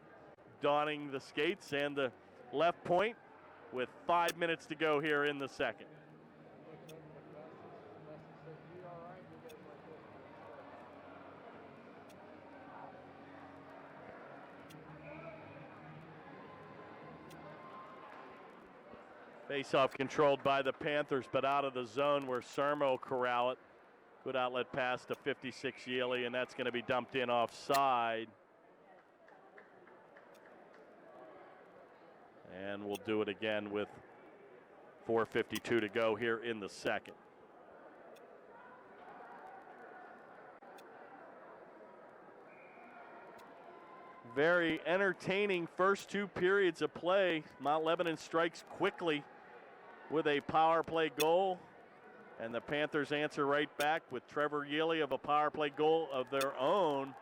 A: donning the skates and the left point with 5 minutes to go here in the second. Face-off controlled by the Panthers, but out of the zone where Surma will corral it. Good outlet pass to 56 Yealy, and that's going to be dumped in offside. And we'll do it again with 4:52 to go here in the second. Very entertaining first two periods of play. Mount Lebanon strikes quickly with a power play goal, and the Panthers answer right back with Trevor Yealy of a power play goal of their own.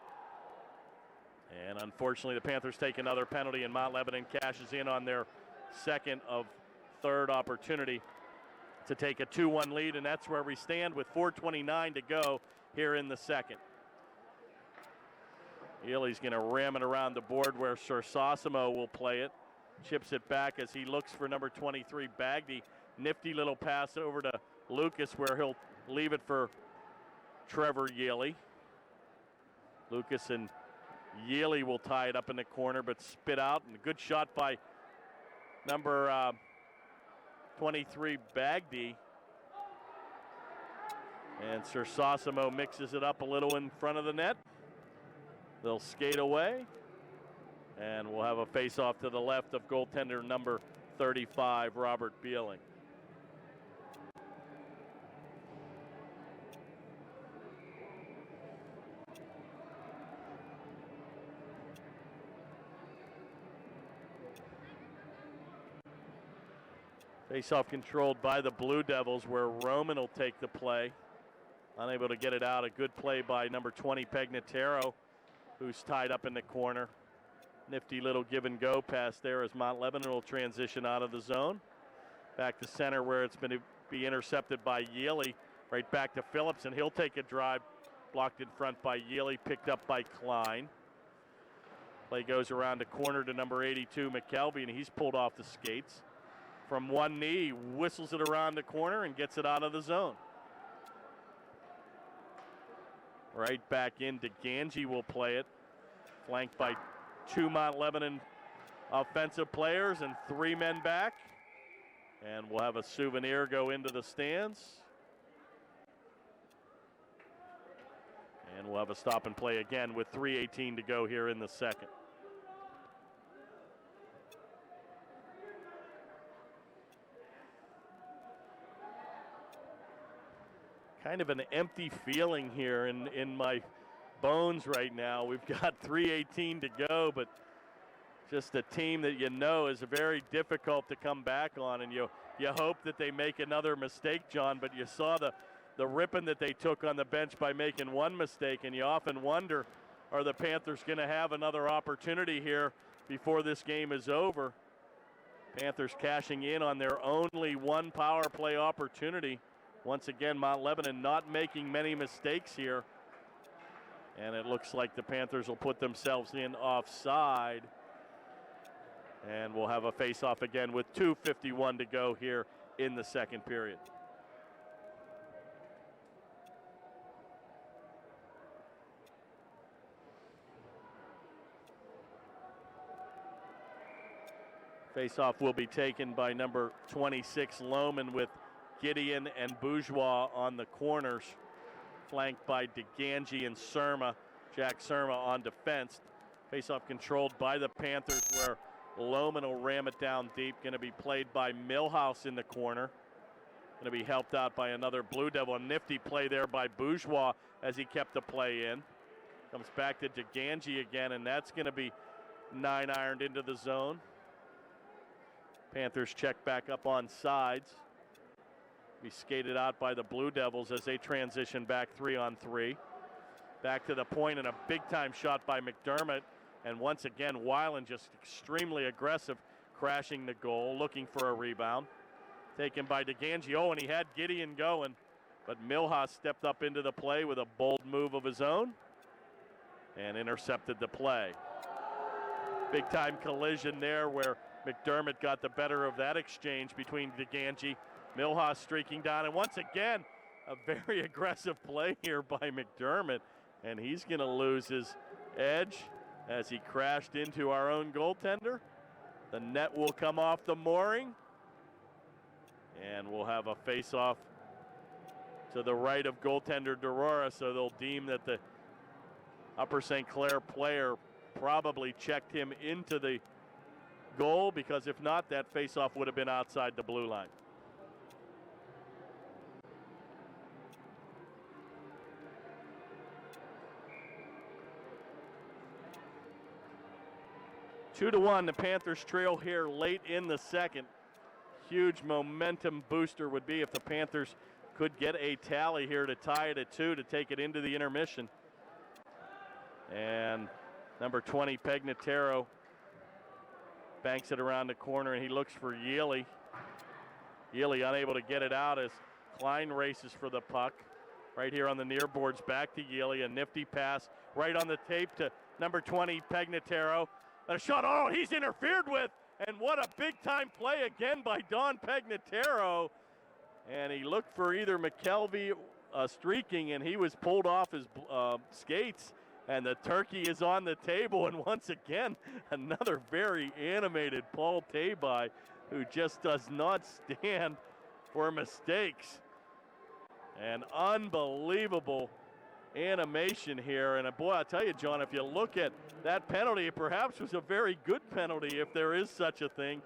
A: And unfortunately, the Panthers take another penalty, and Mount Lebanon cashes in on their second of third opportunity to take a 2-1 lead, and that's where we stand with 4:29 to go here in the second. Yealy's going to ram it around the board where Sersosimo will play it. Chips it back as he looks for number 23, Bagdy. Nifty little pass over to Lucas where he'll leave it for Trevor Yealy. Lucas and Yealy will tie it up in the corner, but spit out. And a good shot by number 23, Bagdy. And Sersosimo mixes it up a little in front of the net. They'll skate away, and we'll have a face-off to the left of goaltender number 35, Robert Beeling. Face-off controlled by the Blue Devils, where Roman will take the play. Unable to get it out. A good play by number 20, Pegnataro, who's tied up in the corner. Nifty little give and go pass there as Mount Lebanon will transition out of the zone. Back to center where it's going to be intercepted by Yealy. Right back to Phillips, and he'll take a drive. Blocked in front by Yealy, picked up by Klein. Play goes around the corner to number 82, McKelvey, and he's pulled off the skates. From one knee, whistles it around the corner and gets it out of the zone. Right back in, DeGangi will play it. Flanked by two Mount Lebanon offensive players and 3 men back. And we'll have a souvenir go into the stands. And we'll have a stop and play again with 3:18 to go here in the second. Kind of an empty feeling here in my bones right now. We've got 3:18 to go, but just a team that is very difficult to come back on, and you hope that they make another mistake, John, but you saw the ripping that they took on the bench by making one mistake, and you often wonder, are the Panthers going to have another opportunity here before this game is over? Panthers cashing in on their only one power play opportunity. Once again, Mount Lebanon not making many mistakes here. And it looks like the Panthers will put themselves in offside. And we'll have a face-off again with 2:51 to go here in the second period. Face-off will be taken by number 26, Lohman, with Gideon and Bourgeois on the corners, flanked by DeGangi and Surma. Jack Surma on defense. Face-off controlled by the Panthers, where Lohman will ram it down deep. Going to be played by Millhouse in the corner. Going to be helped out by another Blue Devil. A nifty play there by Bourgeois as he kept the play in. Comes back to DeGangi again, and that's going to be 9-ironed into the zone. Panthers check back up on sides. Be skated out by the Blue Devils as they transition back 3-on-3. Back to the point, and a big-time shot by McDermott. And once again, Weiland just extremely aggressive, crashing the goal, looking for a rebound. Taken by DeGangi. Oh, and he had Gideon going, but Millhouse stepped up into the play with a bold move of his own and intercepted the play. Big-time collision there where McDermott got the better of that exchange between DeGangi. Millhouse streaking down, and once again, a very aggressive play here by McDermott, and he's going to lose his edge as he crashed into our own goaltender. The net will come off the mooring, and we'll have a face-off to the right of goaltender Derora, so they'll deem that the Upper St. Clair player probably checked him into the goal, because if not, that face-off would have been outside the blue line. Two to one, the Panthers trail here late in the second. Huge momentum booster would be if the Panthers could get a tally here to tie it at 2 to take it into the intermission. And number 20, Pegnataro, banks it around the corner, and he looks for Yealy. Yealy unable to get it out as Klein races for the puck. Right here on the near boards, back to Yealy. A nifty pass right on the tape to number 20, Pegnataro. A shot, oh, he's interfered with, and what a big-time play again by Don Pegnataro. And he looked for either McKelvey streaking, and he was pulled off his skates, and the turkey is on the table. And once again, another very animated Paul Tabai, who just does not stand for mistakes. An unbelievable animation here, and boy, I'll tell you, John, if you look at that penalty, it perhaps was a very good penalty if there is such a thing,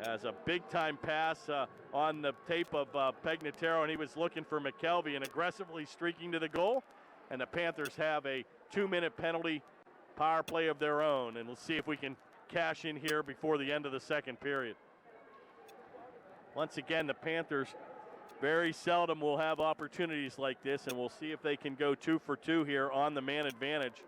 A: as a big-time pass on the tape of Pegnataro, and he was looking for McKelvey and aggressively streaking to the goal, and the Panthers have a 2-minute penalty power play of their own, and we'll see if we can cash in here before the end of the second period. Once again, the Panthers very seldom will have opportunities like this, and we'll see if they can go 2 for 2 here on the man advantage.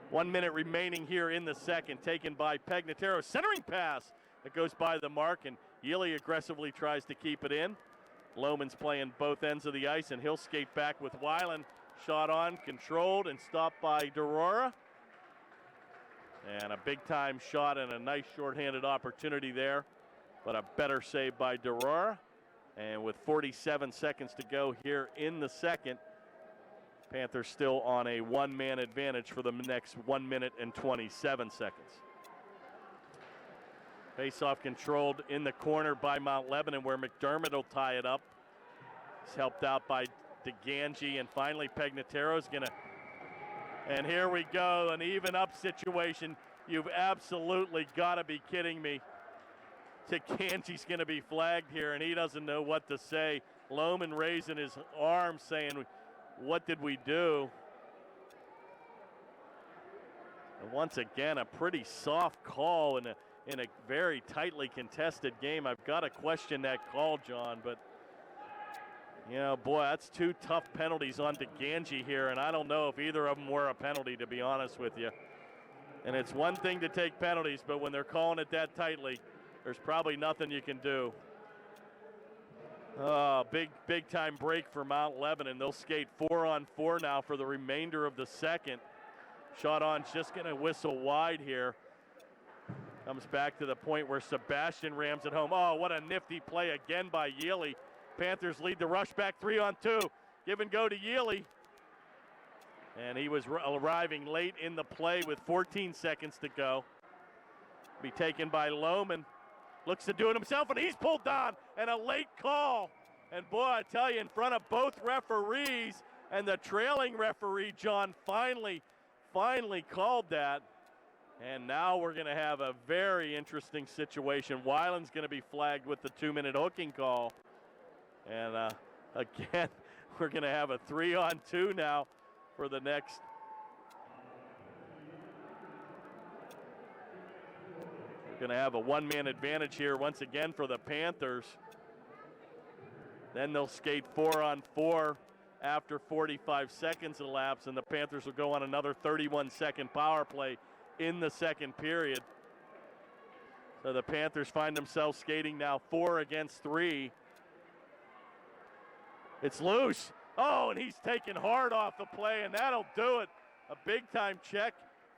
A: 1 minute remaining here in the second, taken by Pegnataro. Centering pass that goes by the mark, and Yealy aggressively tries to keep it in. Lohman's playing both ends of the ice, and he'll skate back with Weiland. Shot on, controlled, and stopped by Derora. And a big-time shot and a nice shorthanded opportunity there, but a better save by Derora. And with 47 seconds to go here in the second, Panthers still on a one-man advantage for the next 1 minute and 27 seconds. Face-off controlled in the corner by Mount Lebanon, where McDermott will tie it up. He's helped out by DeGangi, and finally Pegnatero's gonna, and here we go, an even up situation. You've absolutely gotta be kidding me. DeGangi's gonna be flagged here, and he doesn't know what to say. Lohman raising his arm saying, what did we do? And once again, a pretty soft call in a very tightly contested game. I've got to question that call, John, but you know, boy, that's two tough penalties on DeGangi here, and I don't know if either of them were a penalty, to be honest with you. And it's one thing to take penalties, but when they're calling it that tightly, there's probably nothing you can do. Big time break for Mount Lebanon. They'll skate 4-on-4 now for the remainder of the second. Shot on's just going to whistle wide here. Comes back to the point where Sebastian rams it home. Oh, what a nifty play again by Yealy. Panthers lead the rush back 3-on-2. Give and go to Yealy. And he was arriving late in the play with 14 seconds to go. Be taken by Lohman. Looks to do it himself, and he's pulled down, and a late call. And boy, I tell you, in front of both referees and the trailing referee, John, finally called that. And now we're going to have a very interesting situation. Weiland's going to be flagged with the 2-minute hooking call. And again, we're going to have a 3-on-2 now for the next. We're going to have a one-man advantage here once again for the Panthers. Then they'll skate 4-on-4 after 45 seconds elapse, and the Panthers will go on another 31-second power play in the second period. So the Panthers find themselves skating now 4 against 3. It's loose. Oh, and he's taken hard off the play, and that'll do it. A big-time check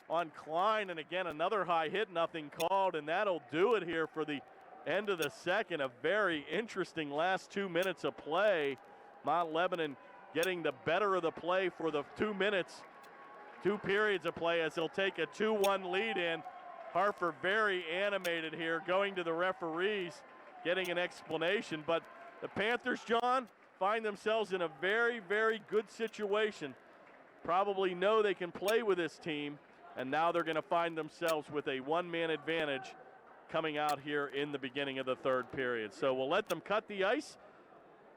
A: on Klein, and again, another high hit, nothing called, and that'll do it here for the end of the second. A very interesting last 2 minutes of play. Mount Lebanon getting the better of the play for the 2 minutes, 2 periods of play, as they'll take a 2-1 lead in. Harper very animated here, going to the referees, getting an explanation. But the Panthers, John, find themselves in a very, very good situation. Probably know they can play with this team, and now they're going to find themselves with a one-man advantage coming out here in the beginning of the third period. So we'll let them cut the ice.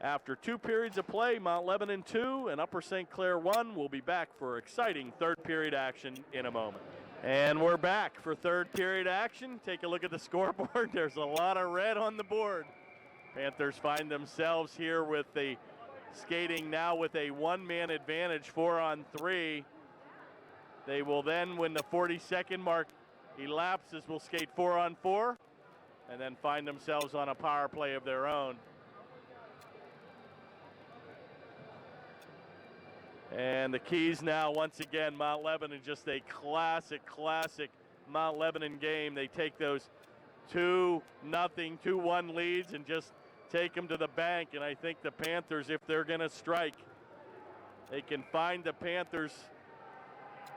A: After 2 periods of play, Mount Lebanon 2 and Upper St. Clair 1. We'll be back for exciting third period action in a moment. And we're back for third period action. Take a look at the scoreboard. There's a lot of red on the board. Panthers find themselves here with the skating now with a one-man advantage, 4-on-3. They will then, when the 40-second mark elapses, will skate 4-on-4 and then find themselves on a power play of their own. And the keys now, once again, Mount Lebanon, just a classic Mount Lebanon game. They take those 2-0, 2-1 leads and just take them to the bank. And I think the Panthers, if they're going to strike, they can find the Panthers.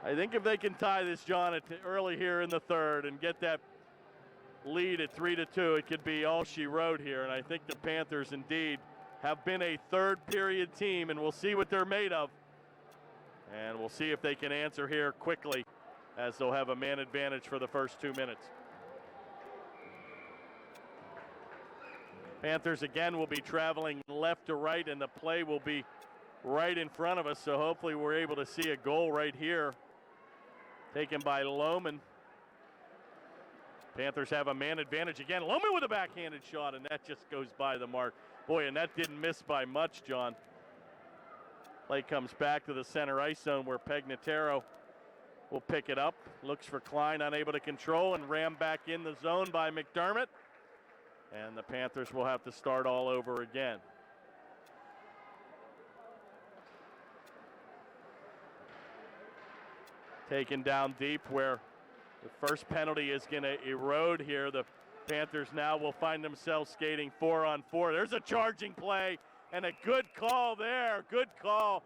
A: I think if they can tie this, John, early here in the third and get that lead at 3-2, it could be all she wrote here. And I think the Panthers indeed have been a third period team, and we'll see what they're made of. And we'll see if they can answer here quickly, as they'll have a man advantage for the first 2 minutes. Panthers again will be traveling left to right, and the play will be right in front of us, so hopefully we're able to see a goal right here. Taken by Lohman. Panthers have a man advantage again. Lohman with a backhanded shot, and that just goes by the mark. Boy, and that didn't miss by much, John. Play comes back to the center ice zone where Pegnataro will pick it up. Looks for Klein, unable to control, and rammed back in the zone by McDermott. And the Panthers will have to start all over again. Taken down deep where the first penalty is going to erode here. The Panthers now will find themselves skating 4-on-4. There's a charging play and a good call there. Good call.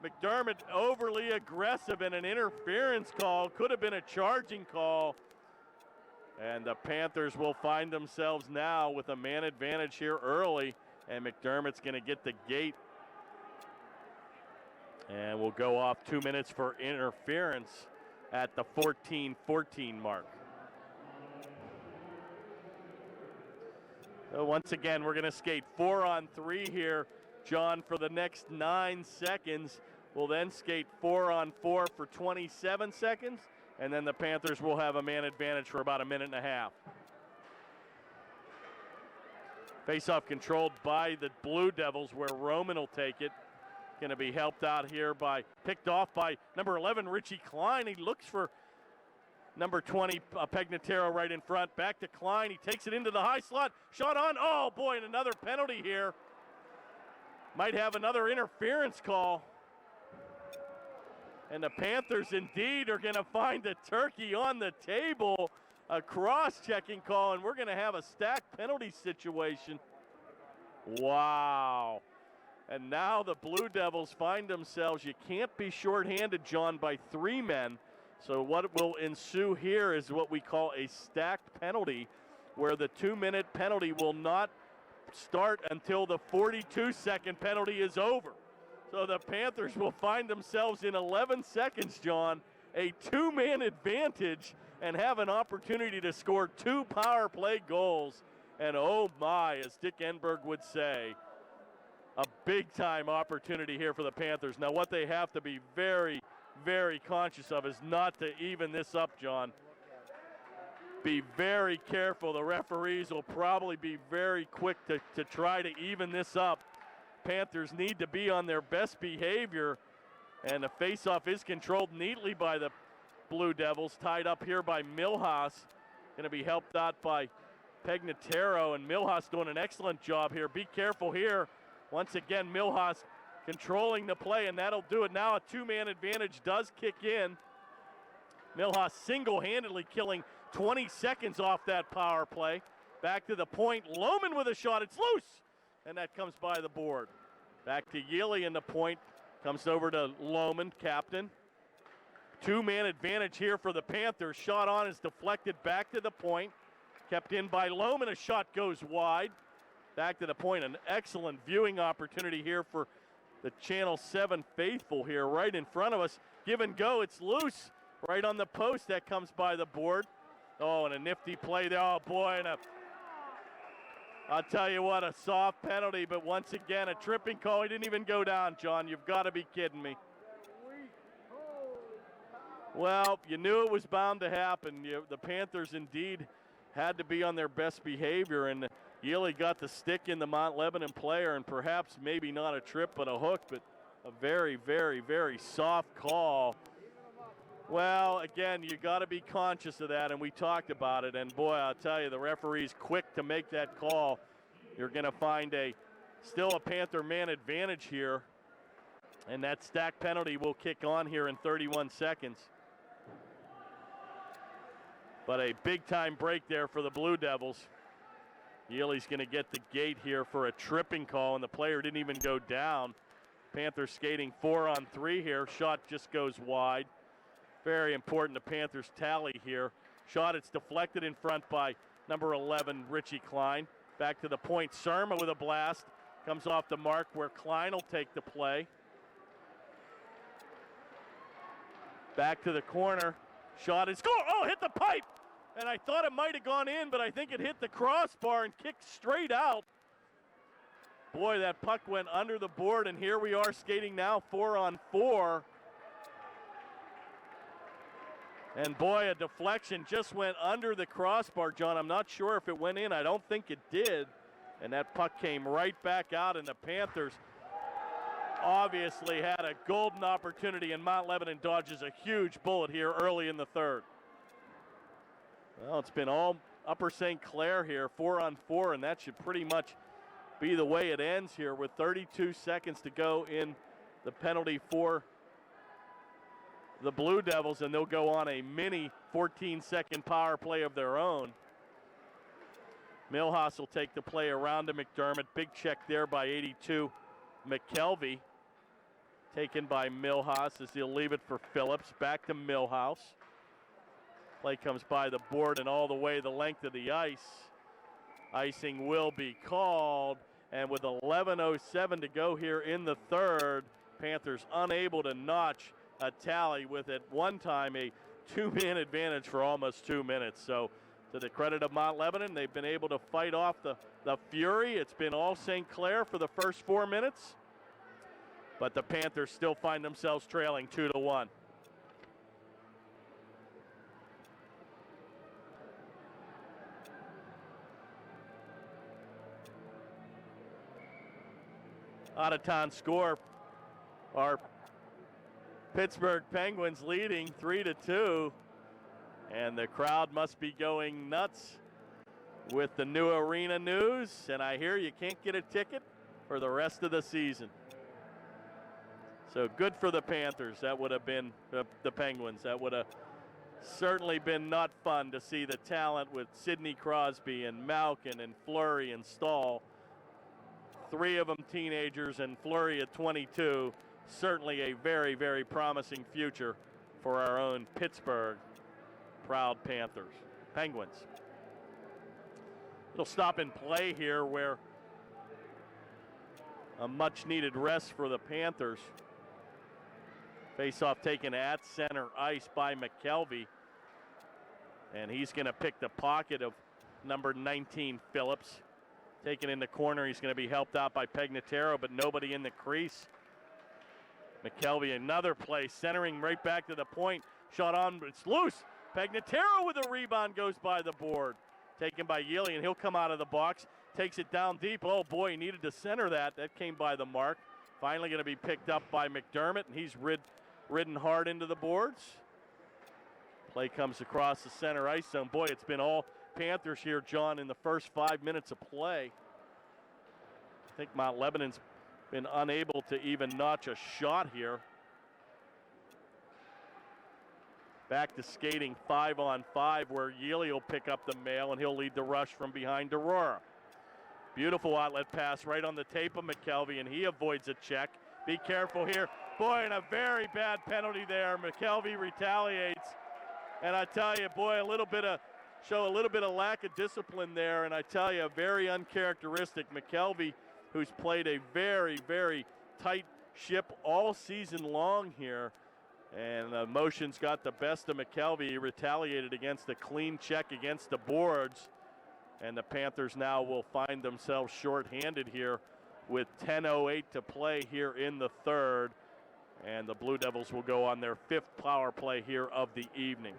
A: McDermott overly aggressive in an interference call. Could have been a charging call. And the Panthers will find themselves now with a man advantage here early, and McDermott's going to get the gate. And we'll go off 2 minutes for interference at the 14-14 mark. So once again, we're going to skate 4-on-3 here, John, for the next 9 seconds. We'll then skate 4-on-4 for 27 seconds, and then the Panthers will have a man advantage for about a minute and a half. Face-off controlled by the Blue Devils, where Roman will take it. Going to be helped out here picked off by number 11, Richie Klein. He looks for number 20, Pegnataro right in front. Back to Klein. He takes it into the high slot. Shot on. Oh, boy, and another penalty here. Might have another interference call. And the Panthers indeed are going to find the turkey on the table. A cross-checking call, and we're going to have a stacked penalty situation. Wow. And now the Blue Devils find themselves, you can't be shorthanded, John, by 3 men. So what will ensue here is what we call a stacked penalty, where the 2-minute penalty will not start until the 42-second penalty is over. So the Panthers will find themselves in 11 seconds, John, a 2-man advantage, and have an opportunity to score 2 power play goals. And oh my, as Dick Enberg would say, a big-time opportunity here for the Panthers. Now what they have to be very, very conscious of is not to even this up, John. Be very careful. The referees will probably be very quick to try to even this up. Panthers need to be on their best behavior, and the faceoff is controlled neatly by the Blue Devils, tied up here by Milhouse. Going to be helped out by Pegnataro, and Milhouse doing an excellent job here. Be careful here. Once again, Milhouse controlling the play, and that'll do it. Now a 2-man advantage does kick in. Milhouse single-handedly killing 20 seconds off that power play. Back to the point. Lohman with a shot. It's loose, and that comes by the board. Back to Yealy in the point. Comes over to Lohman, captain. 2-man advantage here for the Panthers. Shot on is deflected back to the point. Kept in by Lohman. A shot goes wide. Back to the point. An excellent viewing opportunity here for the Channel 7 faithful here right in front of us. Give and go. It's loose right on the post. That comes by the board. Oh, and a nifty play there. Oh, boy. And I'll tell you what, a soft penalty. But once again, a tripping call. He didn't even go down, John. You've got to be kidding me. Well, you knew it was bound to happen. The Panthers indeed had to be on their best behavior, and Yealy got the stick in the Mount Lebanon player, and perhaps maybe not a trip but a hook, but a very, very, very soft call. Well, again, you got to be conscious of that, and we talked about it, and boy, I'll tell you, the referee's quick to make that call. You're going to find still a Panther man advantage here, and that stack penalty will kick on here in 31 seconds. But a big-time break there for the Blue Devils. Yealy's going to get the gate here for a tripping call, and the player didn't even go down. Panthers skating 4-on-3 here. Shot just goes wide. Very important the Panthers tally here. Shot, it's deflected in front by number 11, Richie Klein. Back to the point, Surma with a blast. Comes off the mark where Klein will take the play. Back to the corner. Shot is score. Oh, hit the pipe. And I thought it might have gone in, but I think it hit the crossbar and kicked straight out. Boy, that puck went under the board, and here we are skating now 4-on-4. And boy, a deflection just went under the crossbar, John. I'm not sure if it went in. I don't think it did. And that puck came right back out, and the Panthers obviously had a golden opportunity, and Mount Lebanon dodges a huge bullet here early in the third. Well, it's been all Upper St. Clair here, 4-on-4, and that should pretty much be the way it ends here with 32 seconds to go in the penalty for the Blue Devils, and they'll go on a mini 14-second power play of their own. Milhouse will take the play around to McDermott. Big check there by 82. McKelvey taken by Milhouse as he'll leave it for Phillips. Back to Milhouse. Play comes by the board and all the way the length of the ice. Icing will be called, and with 11:07 to go here in the third, Panthers unable to notch a tally with at one time a two-man advantage for almost 2 minutes. So to the credit of Mount Lebanon, they've been able to fight off the fury. It's been all St. Clair for the first 4 minutes, but the Panthers still find themselves trailing 2-1. Out-of-town score, our Pittsburgh Penguins leading 3-2, and the crowd must be going nuts with the new arena news, and I hear you can't get a ticket for the rest of the season. So good for the Panthers. That would have been the Penguins. That would have certainly been not fun to see the talent with Sidney Crosby and Malkin and Fleury and Stahl. 3 of them teenagers, and Fleury at 22. Certainly a very, very promising future for our own Pittsburgh proud Penguins. It'll stop and play here, where a much-needed rest for the Panthers. Face-off taken at center ice by McKelvey, and he's going to pick the pocket of number 19, Phillips. Taken in the corner, he's going to be helped out by Pegnataro, but nobody in the crease. McKelvey, another play, centering right back to the point. Shot on, but it's loose. Pegnataro with a rebound, goes by the board. Taken by Yealy, and he'll come out of the box. Takes it down deep. Oh boy, he needed to center that. That came by the mark. Finally going to be picked up by McDermott, and he's ridden hard into the boards. Play comes across the center ice zone. Boy, it's been all Panthers here, John, in the first 5 minutes of play. I think Mount Lebanon's been unable to even notch a shot here. Back to skating 5-on-5, where Yealy will pick up the mail, and he'll lead the rush from behind Aurora. Beautiful outlet pass right on the tape of McKelvey, and he avoids a check. Be careful here. Boy, and a very bad penalty there. McKelvey retaliates. And I tell you, boy, show a little bit of lack of discipline there, and I tell you, very uncharacteristic. McKelvey, who's played a very, very tight ship all season long here, and emotions got the best of McKelvey. He retaliated against a clean check against the boards, and the Panthers now will find themselves shorthanded here with 10:08 to play here in the third, and the Blue Devils will go on their 5th power play here of the evening.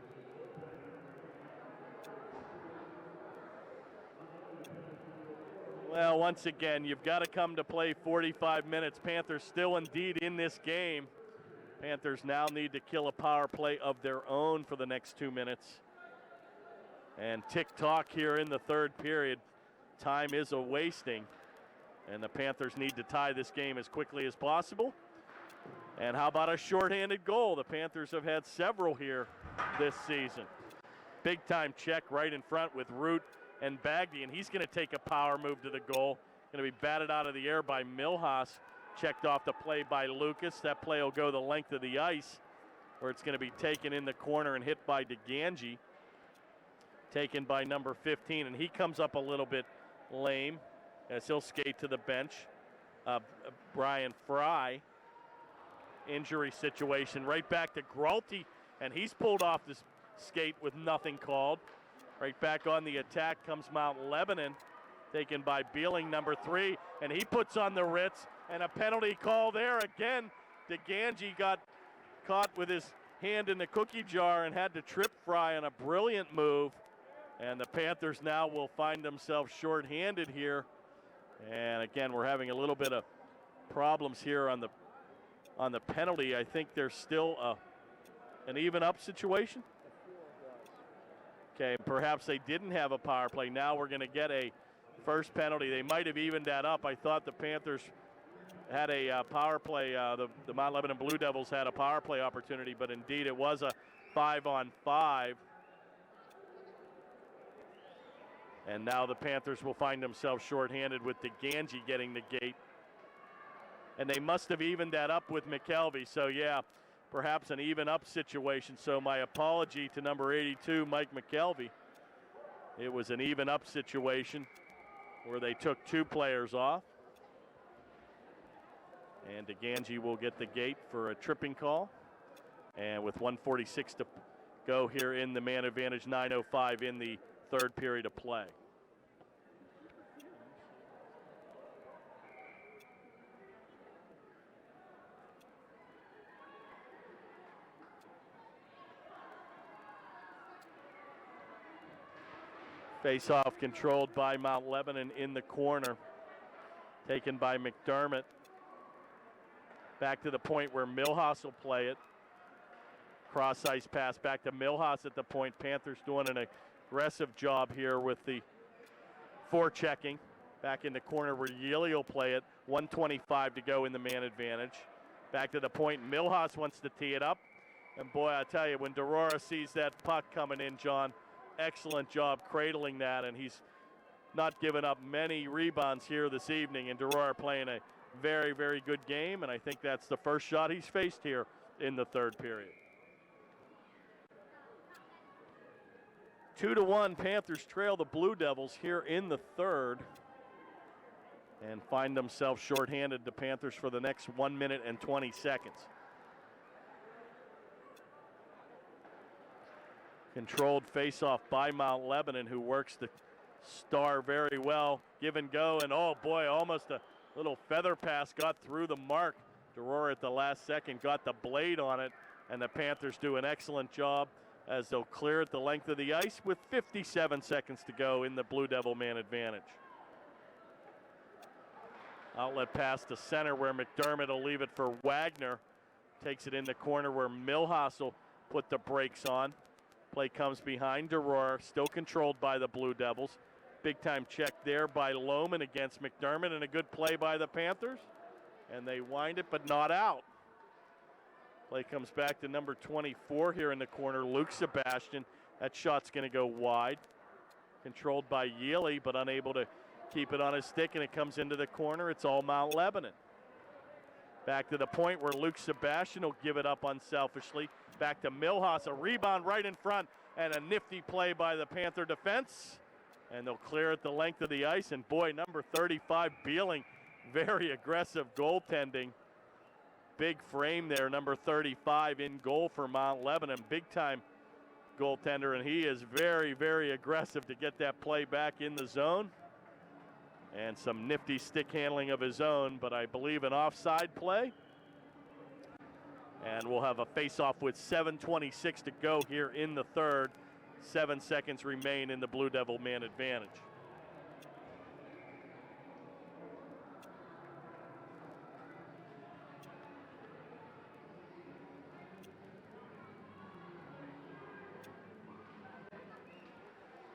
A: Well, once again, you've got to come to play 45 minutes. Panthers still indeed in this game. Panthers now need to kill a power play of their own for the next 2 minutes. And tick-tock here in the third period. Time is a-wasting, and the Panthers need to tie this game as quickly as possible. And how about a shorthanded goal? The Panthers have had several here this season. Big-time check right in front with Root and Bagdy, and he's going to take a power move to the goal. Going to be batted out of the air by Milhouse. Checked off the play by Lucas. That play will go the length of the ice, where it's going to be taken in the corner and hit by DeGangi. Taken by number 15, and he comes up a little bit lame as he'll skate to the bench. Brian Fry, injury situation. Right back to Gralty, and he's pulled off this skate with nothing called. Right back on the attack comes Mount Lebanon, taken by Beeling, number 3, and he puts on the Ritz, and a penalty call there again. DeGangi got caught with his hand in the cookie jar and had to trip Fry on a brilliant move, and the Panthers now will find themselves shorthanded here. And again, we're having a little bit of problems here on the penalty. I think there's still an even up situation. Okay, perhaps they didn't have a power play. Now we're going to get a first penalty. They might have evened that up. I thought the Panthers had a power play. The Mount Lebanon Blue Devils had a power play opportunity, but indeed it was a 5-on-5. And now the Panthers will find themselves shorthanded with DeGangi getting the gate. And they must have evened that up with McKelvey. So, yeah, perhaps an even up situation. So my apology to number 82, Mike McKelvey. It was an even up situation where they took 2 players off. And DeGangi will get the gate for a tripping call. And with 1:46 to go here in the man advantage, 9:05 in the third period of play. Face-off controlled by Mount Lebanon in the corner. Taken by McDermott. Back to the point where Milhouse will play it. Cross ice pass back to Milhouse at the point. Panthers doing an aggressive job here with the forechecking. Back in the corner where Yealy will play it. 1:25 to go in the man advantage. Back to the point. Milhouse wants to tee it up. And boy, I tell you, when Derora sees that puck coming in, John, excellent job cradling that. And he's not given up many rebounds here this evening. And Derora playing a very, very good game. And I think that's the first shot he's faced here in the third period. 2-1, Panthers trail the Blue Devils here in the third and find themselves shorthanded, the Panthers, for the next 1 minute and 20 seconds. Controlled faceoff by Mount Lebanon, who works the star very well. Give and go, and oh boy, almost a little feather pass got through the mark. Derora at the last second got the blade on it, and the Panthers do an excellent job as they'll clear it the length of the ice with 57 seconds to go in the Blue Devil man advantage. Outlet pass to center where McDermott will leave it for Wagner. Takes it in the corner where Milhouse will put the brakes on. Play comes behind Derora, still controlled by the Blue Devils. Big time check there by Lohman against McDermott, and a good play by the Panthers. And they wind it, but not out. Play comes back to number 24 here in the corner, Luke Sebastian. That shot's going to go wide. Controlled by Yealy, but unable to keep it on his stick, and it comes into the corner. It's all Mount Lebanon. Back to the point where Luke Sebastian will give it up unselfishly. Back to Milhouse, a rebound right in front, and a nifty play by the Panther defense. And they'll clear it the length of the ice, and boy, number 35, Beeling, very aggressive goaltending. Big frame there, number 35 in goal for Mount Lebanon. Big time goaltender, and he is very, very aggressive to get that play back in the zone. And some nifty stick handling of his own, but I believe an offside play. And we'll have a face-off with 7:26 to go here in the third. 7 seconds remain in the Blue Devil man advantage.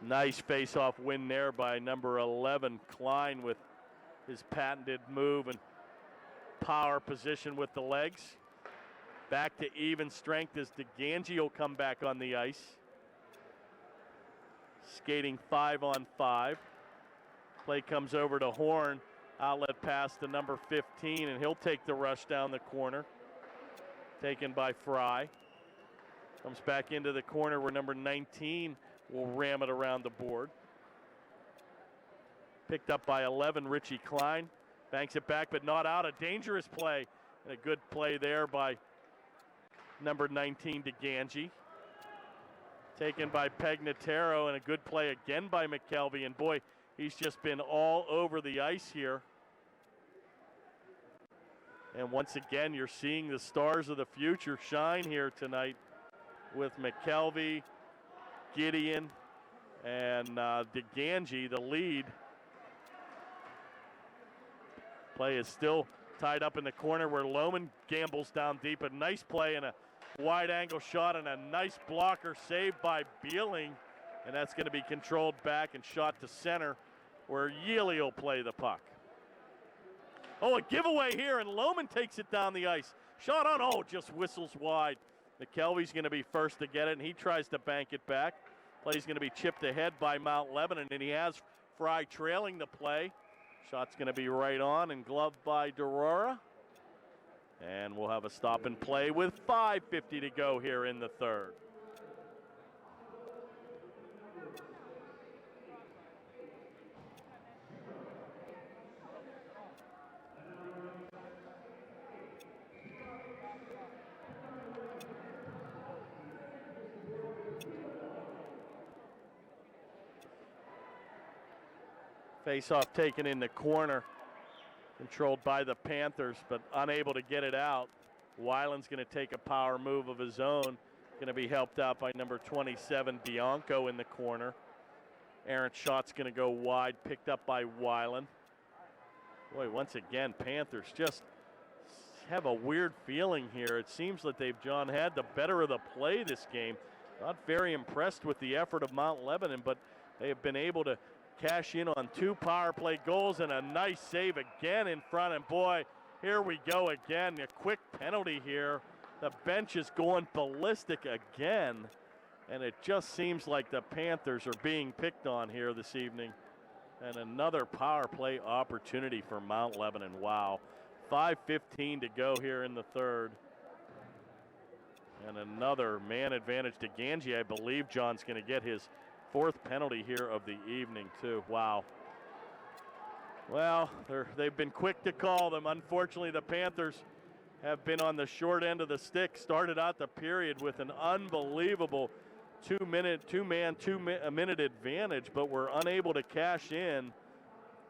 A: Nice face-off win there by number 11, Klein, with his patented move and power position with the legs. Back to even strength as DeGangi will come back on the ice. Skating 5-on-5. Play comes over to Horn. Outlet pass to number 15, and he'll take the rush down the corner. Taken by Fry. Comes back into the corner where number 19 will ram it around the board. Picked up by 11, Richie Klein. Banks it back, but not out. A dangerous play, and a good play there by number 19, DeGangi. Taken by Pegnataro, and a good play again by McKelvey. And boy, he's just been all over the ice here. And once again, you're seeing the stars of the future shine here tonight with McKelvey, Gideon, and DeGangi, the lead. Play is still tied up in the corner where Lohman gambles down deep. A nice play and a wide angle shot, and a nice blocker saved by Beeling. And that's going to be controlled back and shot to center where Yealy will play the puck. Oh, a giveaway here, and Lohman takes it down the ice. Shot on, oh, just whistles wide. McKelvey's going to be first to get it, and he tries to bank it back. Play's going to be chipped ahead by Mount Lebanon, and he has Fry trailing the play. Shot's going to be right on and gloved by Derora. And we'll have a stop and play with 5:50 to go here in the third. Face-off taken in the corner, controlled by the Panthers, but unable to get it out. Weiland's going to take a power move of his own. Going to be helped out by number 27, Bianco, in the corner. Errant shot's going to go wide, picked up by Weiland. Boy, once again, Panthers just have a weird feeling here. It seems that they've, John, had the better of the play this game. Not very impressed with the effort of Mount Lebanon, but they have been able to cash in on 2 power play goals and a nice save again in front. And boy, here we go again. A quick penalty here. The bench is going ballistic again. And it just seems like the Panthers are being picked on here this evening. And another power play opportunity for Mount Lebanon. Wow. 5:15 to go here in the third. And another man advantage to Ganji. I believe John's going to get his 4th penalty here of the evening, too. Wow. Well, they've been quick to call them. Unfortunately, the Panthers have been on the short end of the stick. Started out the period with an unbelievable two-minute advantage, but were unable to cash in.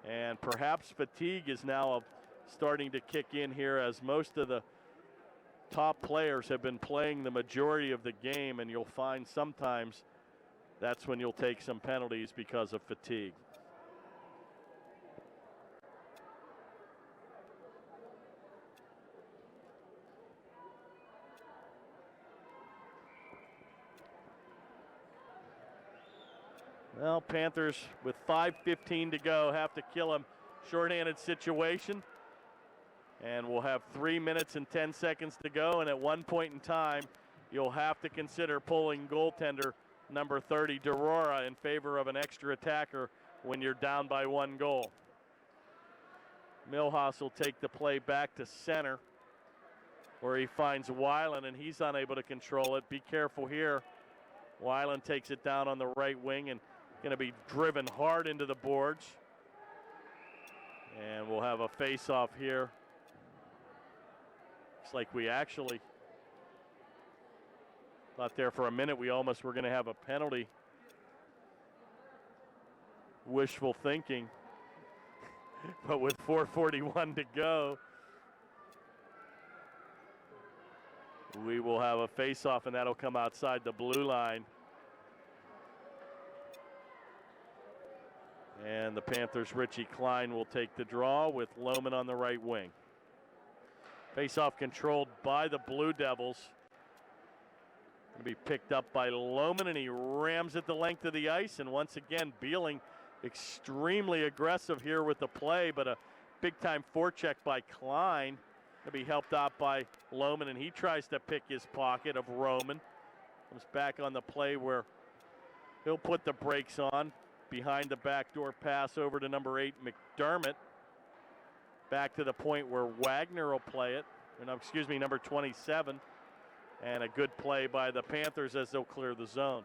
A: And perhaps fatigue is now starting to kick in here, as most of the top players have been playing the majority of the game, and you'll find sometimes that's when you'll take some penalties because of fatigue. Well, Panthers with 5:15 to go have to kill him. Shorthanded situation. And we'll have 3 minutes and 10 seconds to go. And at one point in time, you'll have to consider pulling goaltender number 30, Derora, in favor of an extra attacker when you're down by 1 goal. Milhouse will take the play back to center, where he finds Weiland, and he's unable to control it. Be careful here. Weiland takes it down on the right wing and going to be driven hard into the boards. And we'll have a face-off here. Looks like we actually thought there for a minute we almost were going to have a penalty. Wishful thinking. But with 4:41 to go, we will have a face-off, and that'll come outside the blue line. And the Panthers' Richie Klein will take the draw with Lohman on the right wing. Face-off controlled by the Blue Devils. Going to be picked up by Lohman, and he rams it the length of the ice. And once again, Beeling extremely aggressive here with the play, but a big-time forecheck by Klein. Going to be helped out by Lohman, and he tries to pick his pocket of Roman. Comes back on the play where he'll put the brakes on. Behind the backdoor pass over to number 8, McDermott. Back to the point where Wagner will play it. Number 27. And a good play by the Panthers as they'll clear the zone.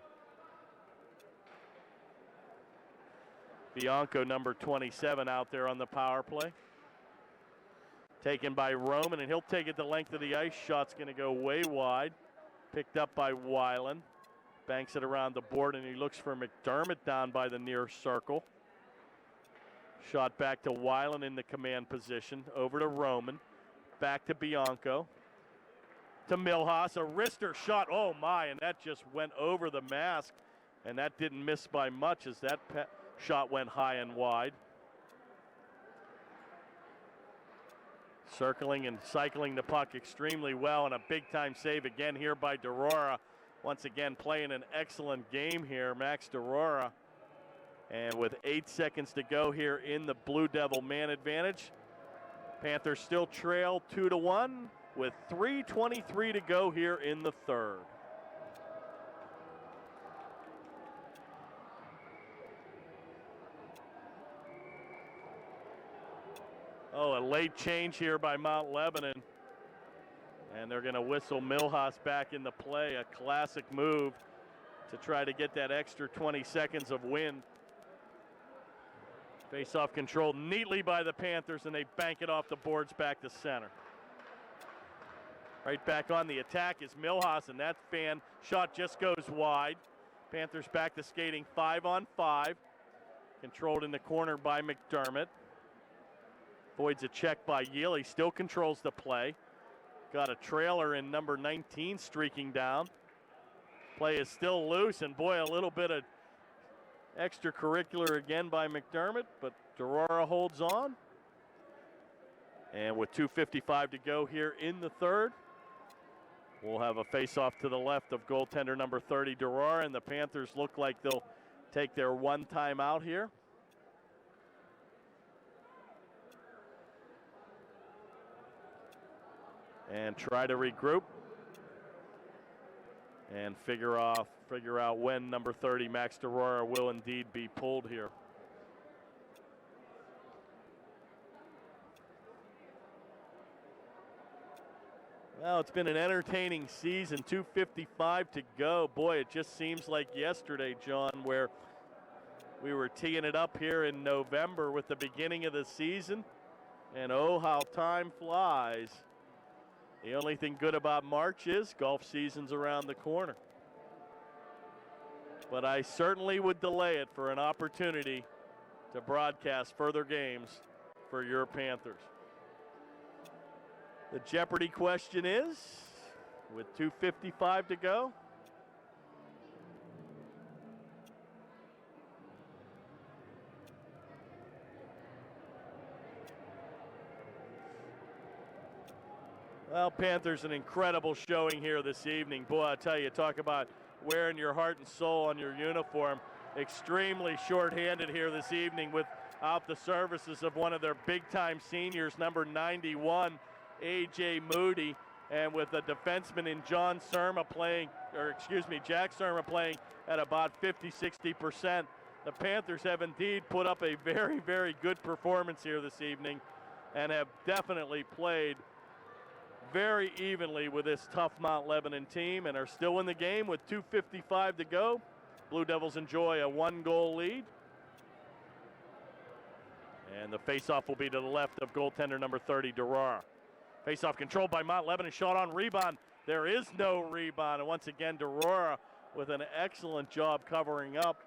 A: Bianco, number 27, out there on the power play. Taken by Roman, and he'll take it the length of the ice. Shot's going to go way wide. Picked up by Weiland. Banks it around the board, and he looks for McDermott down by the near circle. Shot back to Weiland in the command position. Over to Roman. Back to Bianco. To Milhouse. A wrister shot. Oh, my, and that just went over the mask. And that didn't miss by much as that shot went high and wide. Circling and cycling the puck extremely well, and a big-time save again here by Derora. Once again, playing an excellent game here, Max Derora. And with 8 seconds to go here in the Blue Devil man advantage, Panthers still trail 2-1 with 3:23 to go here in the third. Oh, a late change here by Mount Lebanon. And they're going to whistle Milhouse back into play, a classic move to try to get that extra 20 seconds of wind. Face-off controlled neatly by the Panthers, and they bank it off the boards back to center. Right back on the attack is Milhouse, and that fan shot just goes wide. Panthers back to skating 5-on-5. Controlled in the corner by McDermott. Voids a check by Yealy, still controls the play. Got a trailer in number 19 streaking down. Play is still loose, and boy, a little bit of extracurricular again by McDermott, but Durara holds on. And with 2:55 to go here in the third, we'll have a face-off to the left of goaltender number 30, Durara, and the Panthers look like they'll take their one timeout here. And try to regroup and figure out when number 30, Max Durara, will indeed be pulled here. Well, it's been an entertaining season, 2:55 to go. Boy, it just seems like yesterday, John, where we were teeing it up here in November with the beginning of the season. And oh, how time flies. The only thing good about March is golf season's around the corner. But I certainly would delay it for an opportunity to broadcast further games for your Panthers. The Jeopardy question is, with 2:55 to go, well, Panthers an incredible showing here this evening. Boy, I tell you, talk about wearing your heart and soul on your uniform. Extremely short-handed here this evening without the services of one of their big-time seniors, number 91, A.J. Moody, and with a defenseman in Jack Surma playing at about 50-60%. The Panthers have indeed put up a very, very good performance here this evening and have definitely played very evenly with this tough Mount Lebanon team and are still in the game with 2:55 to go. Blue Devils enjoy a one-goal lead. And the faceoff will be to the left of goaltender number 30, Durara. Faceoff controlled by Mount Lebanon, shot on rebound. There is no rebound, and once again, Durara with an excellent job covering up.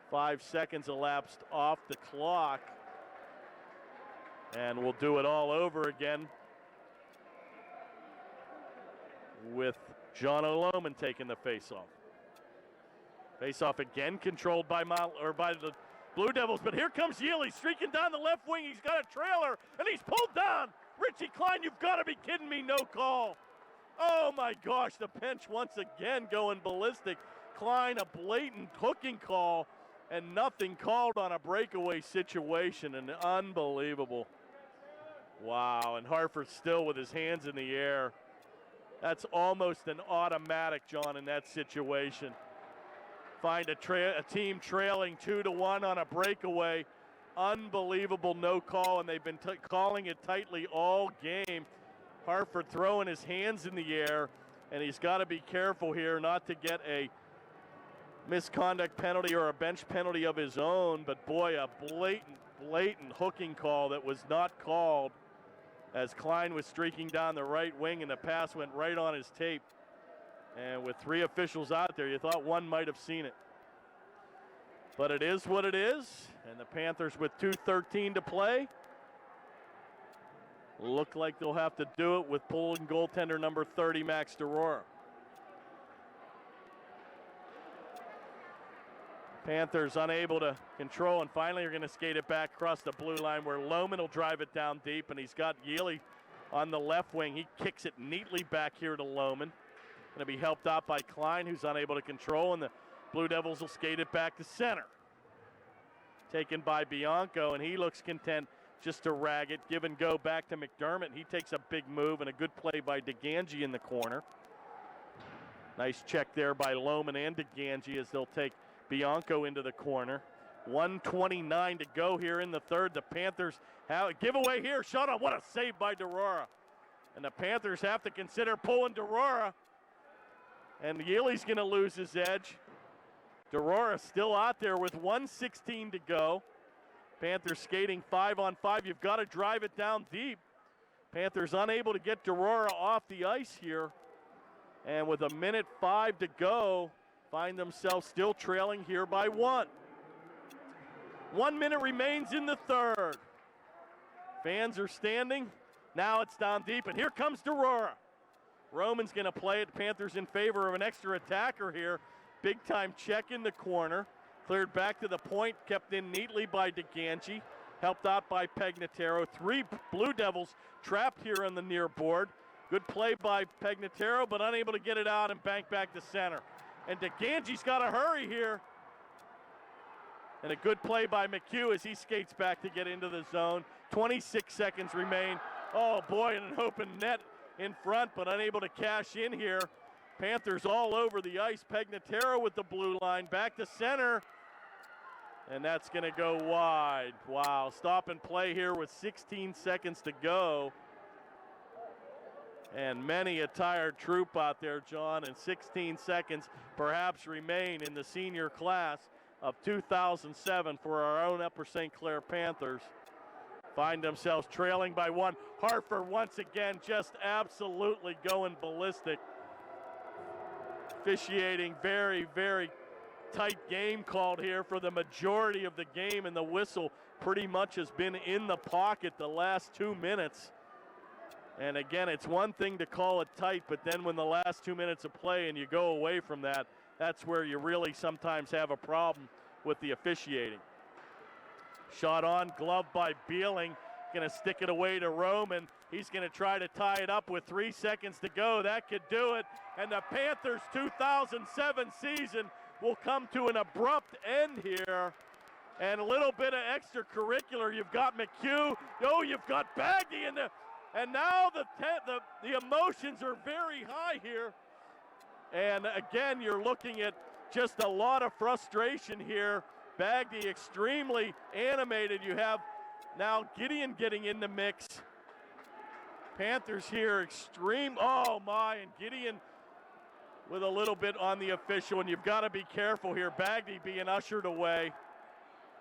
A: 5 seconds elapsed off the clock. And we'll do it all over again with John O'Loman taking the faceoff. Faceoff again controlled by the Blue Devils, but here comes Yealy streaking down the left wing. He's got a trailer, and he's pulled down. Richie Klein, you've got to be kidding me, no call. Oh my gosh, the bench once again going ballistic. Klein, a blatant hooking call, and nothing called on a breakaway situation, and unbelievable. Wow, and Harford still with his hands in the air. That's almost an automatic, John, in that situation. Find a team trailing 2-1 on a breakaway. Unbelievable no call, and they've been calling it tightly all game. Harford throwing his hands in the air, and he's got to be careful here not to get a misconduct penalty or a bench penalty of his own. But boy, a blatant hooking call that was not called as Klein was streaking down the right wing, and the pass went right on his tape. And with 3 officials out there, you thought one might have seen it. But it is what it is, and the Panthers with 2:13 to play look like they'll have to do it with pulling goaltender number 30, Max Durara. Panthers unable to control, and finally are going to skate it back across the blue line where Lohman will drive it down deep, and he's got Yealy on the left wing. He kicks it neatly back here to Lohman. Going to be helped out by Klein, who's unable to control, and the Blue Devils will skate it back to center. Taken by Bianco, and he looks content just to rag it. Give and go back to McDermott. He takes a big move, and a good play by DeGangi in the corner. Nice check there by Lohman and DeGangi as they'll take Bianco into the corner. 1:29 to go here in the third. The Panthers have a giveaway here. Shot on. What a save by Durara. And the Panthers have to consider pulling DeRora. And Yealy's going to lose his edge. DeRora still out there with 1:16 to go. Panthers skating 5-on-5. You've got to drive it down deep. Panthers unable to get DeRora off the ice here. And with 1:05 to go, find themselves still trailing here by 1. 1 minute remains in the third. Fans are standing. Now it's down deep, and here comes DeRora. Roman's going to play it. Panthers in favor of an extra attacker here. Big time check in the corner. Cleared back to the point, kept in neatly by DeGangi. Helped out by Pegnataro. 3 Blue Devils trapped here on the near board. Good play by Pegnataro, but unable to get it out and bank back to center. And DeGangi's got to hurry here. And a good play by McHugh as he skates back to get into the zone. 26 seconds remain. Oh boy, and an open net in front, but unable to cash in here. Panthers all over the ice. Pegnataro with the blue line, back to center. And that's going to go wide. Wow, stop and play here with 16 seconds to go. And many a tired troop out there, John, and 16 seconds perhaps remain in the senior class of 2007 for our own Upper St. Clair Panthers. Find themselves trailing by 1. Hartford once again just absolutely going ballistic. Officiating very, very tight game called here for the majority of the game, and the whistle pretty much has been in the pocket the last 2 minutes. And again, it's one thing to call it tight, but then when the last 2 minutes of play and you go away from that, that's where you really sometimes have a problem with the officiating. Shot on, glove by Beeling. Going to stick it away to Roman. He's going to try to tie it up with 3 seconds to go. That could do it. And the Panthers' 2007 season will come to an abrupt end here. And a little bit of extracurricular. You've got McHugh. Oh, you've got Bagdy in there. And now the emotions are very high here. And again, you're looking at just a lot of frustration here. Bagdy extremely animated. You have now Gideon getting in the mix. Panthers here oh my, and Gideon with a little bit on the official, and you've got to be careful here. Bagdy being ushered away.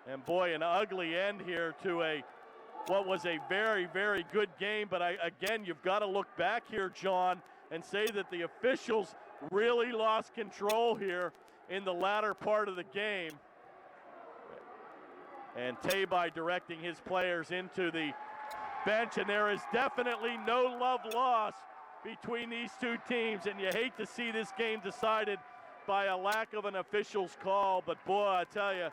A: And boy, an ugly end here to what was a very, very good game. But again, you've got to look back here, John, and say that the officials really lost control here in the latter part of the game. And Tabai directing his players into the bench, and there is definitely no love lost between these two teams, and you hate to see this game decided by a lack of an official's call, but boy, I tell you,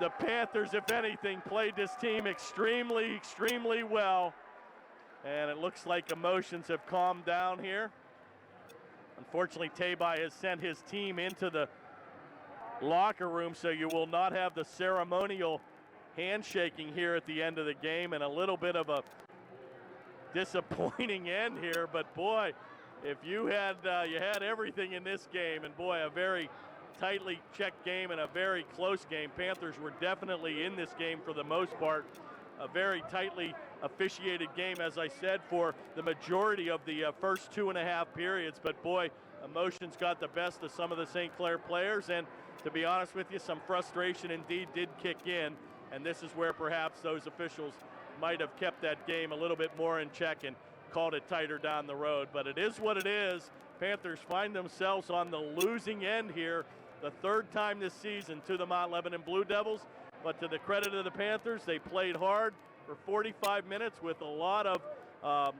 A: the Panthers, if anything, played this team extremely, extremely well, and it looks like emotions have calmed down here. Unfortunately, Tabai has sent his team into the locker room, so you will not have the ceremonial handshaking here at the end of the game, and a little bit of a disappointing end here. But boy, if you had everything in this game, and boy, a very tightly checked game and a very close game. Panthers were definitely in this game for the most part. A very tightly officiated game, as I said, for the majority of the first 2.5 periods. But boy, emotions got the best of some of the St. Clair players, and to be honest with you, some frustration indeed did kick in, and this is where perhaps those officials might have kept that game a little bit more in check and called it tighter down the road. But it is what it is. Panthers find themselves on the losing end here, the third time this season to the Mount Lebanon Blue Devils. But to the credit of the Panthers, they played hard for 45 minutes with a lot of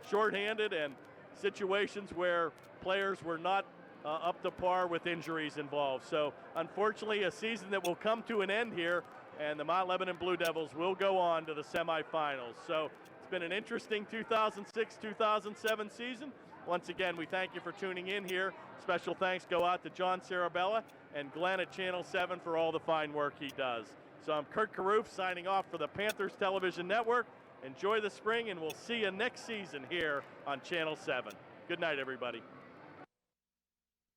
A: shorthanded and situations where players were not up to par with injuries involved. So unfortunately, a season that will come to an end here, and the Mount Lebanon Blue Devils will go on to the semifinals. So it's been an interesting 2006-2007 season. Once again, we thank you for tuning in here. Special thanks go out to John Sarabella and Glenn at Channel 7 for all the fine work he does. So I'm Kurt Carruth signing off for the Panthers Television Network. Enjoy the spring, and we'll see you next season here on Channel 7. Good night, everybody.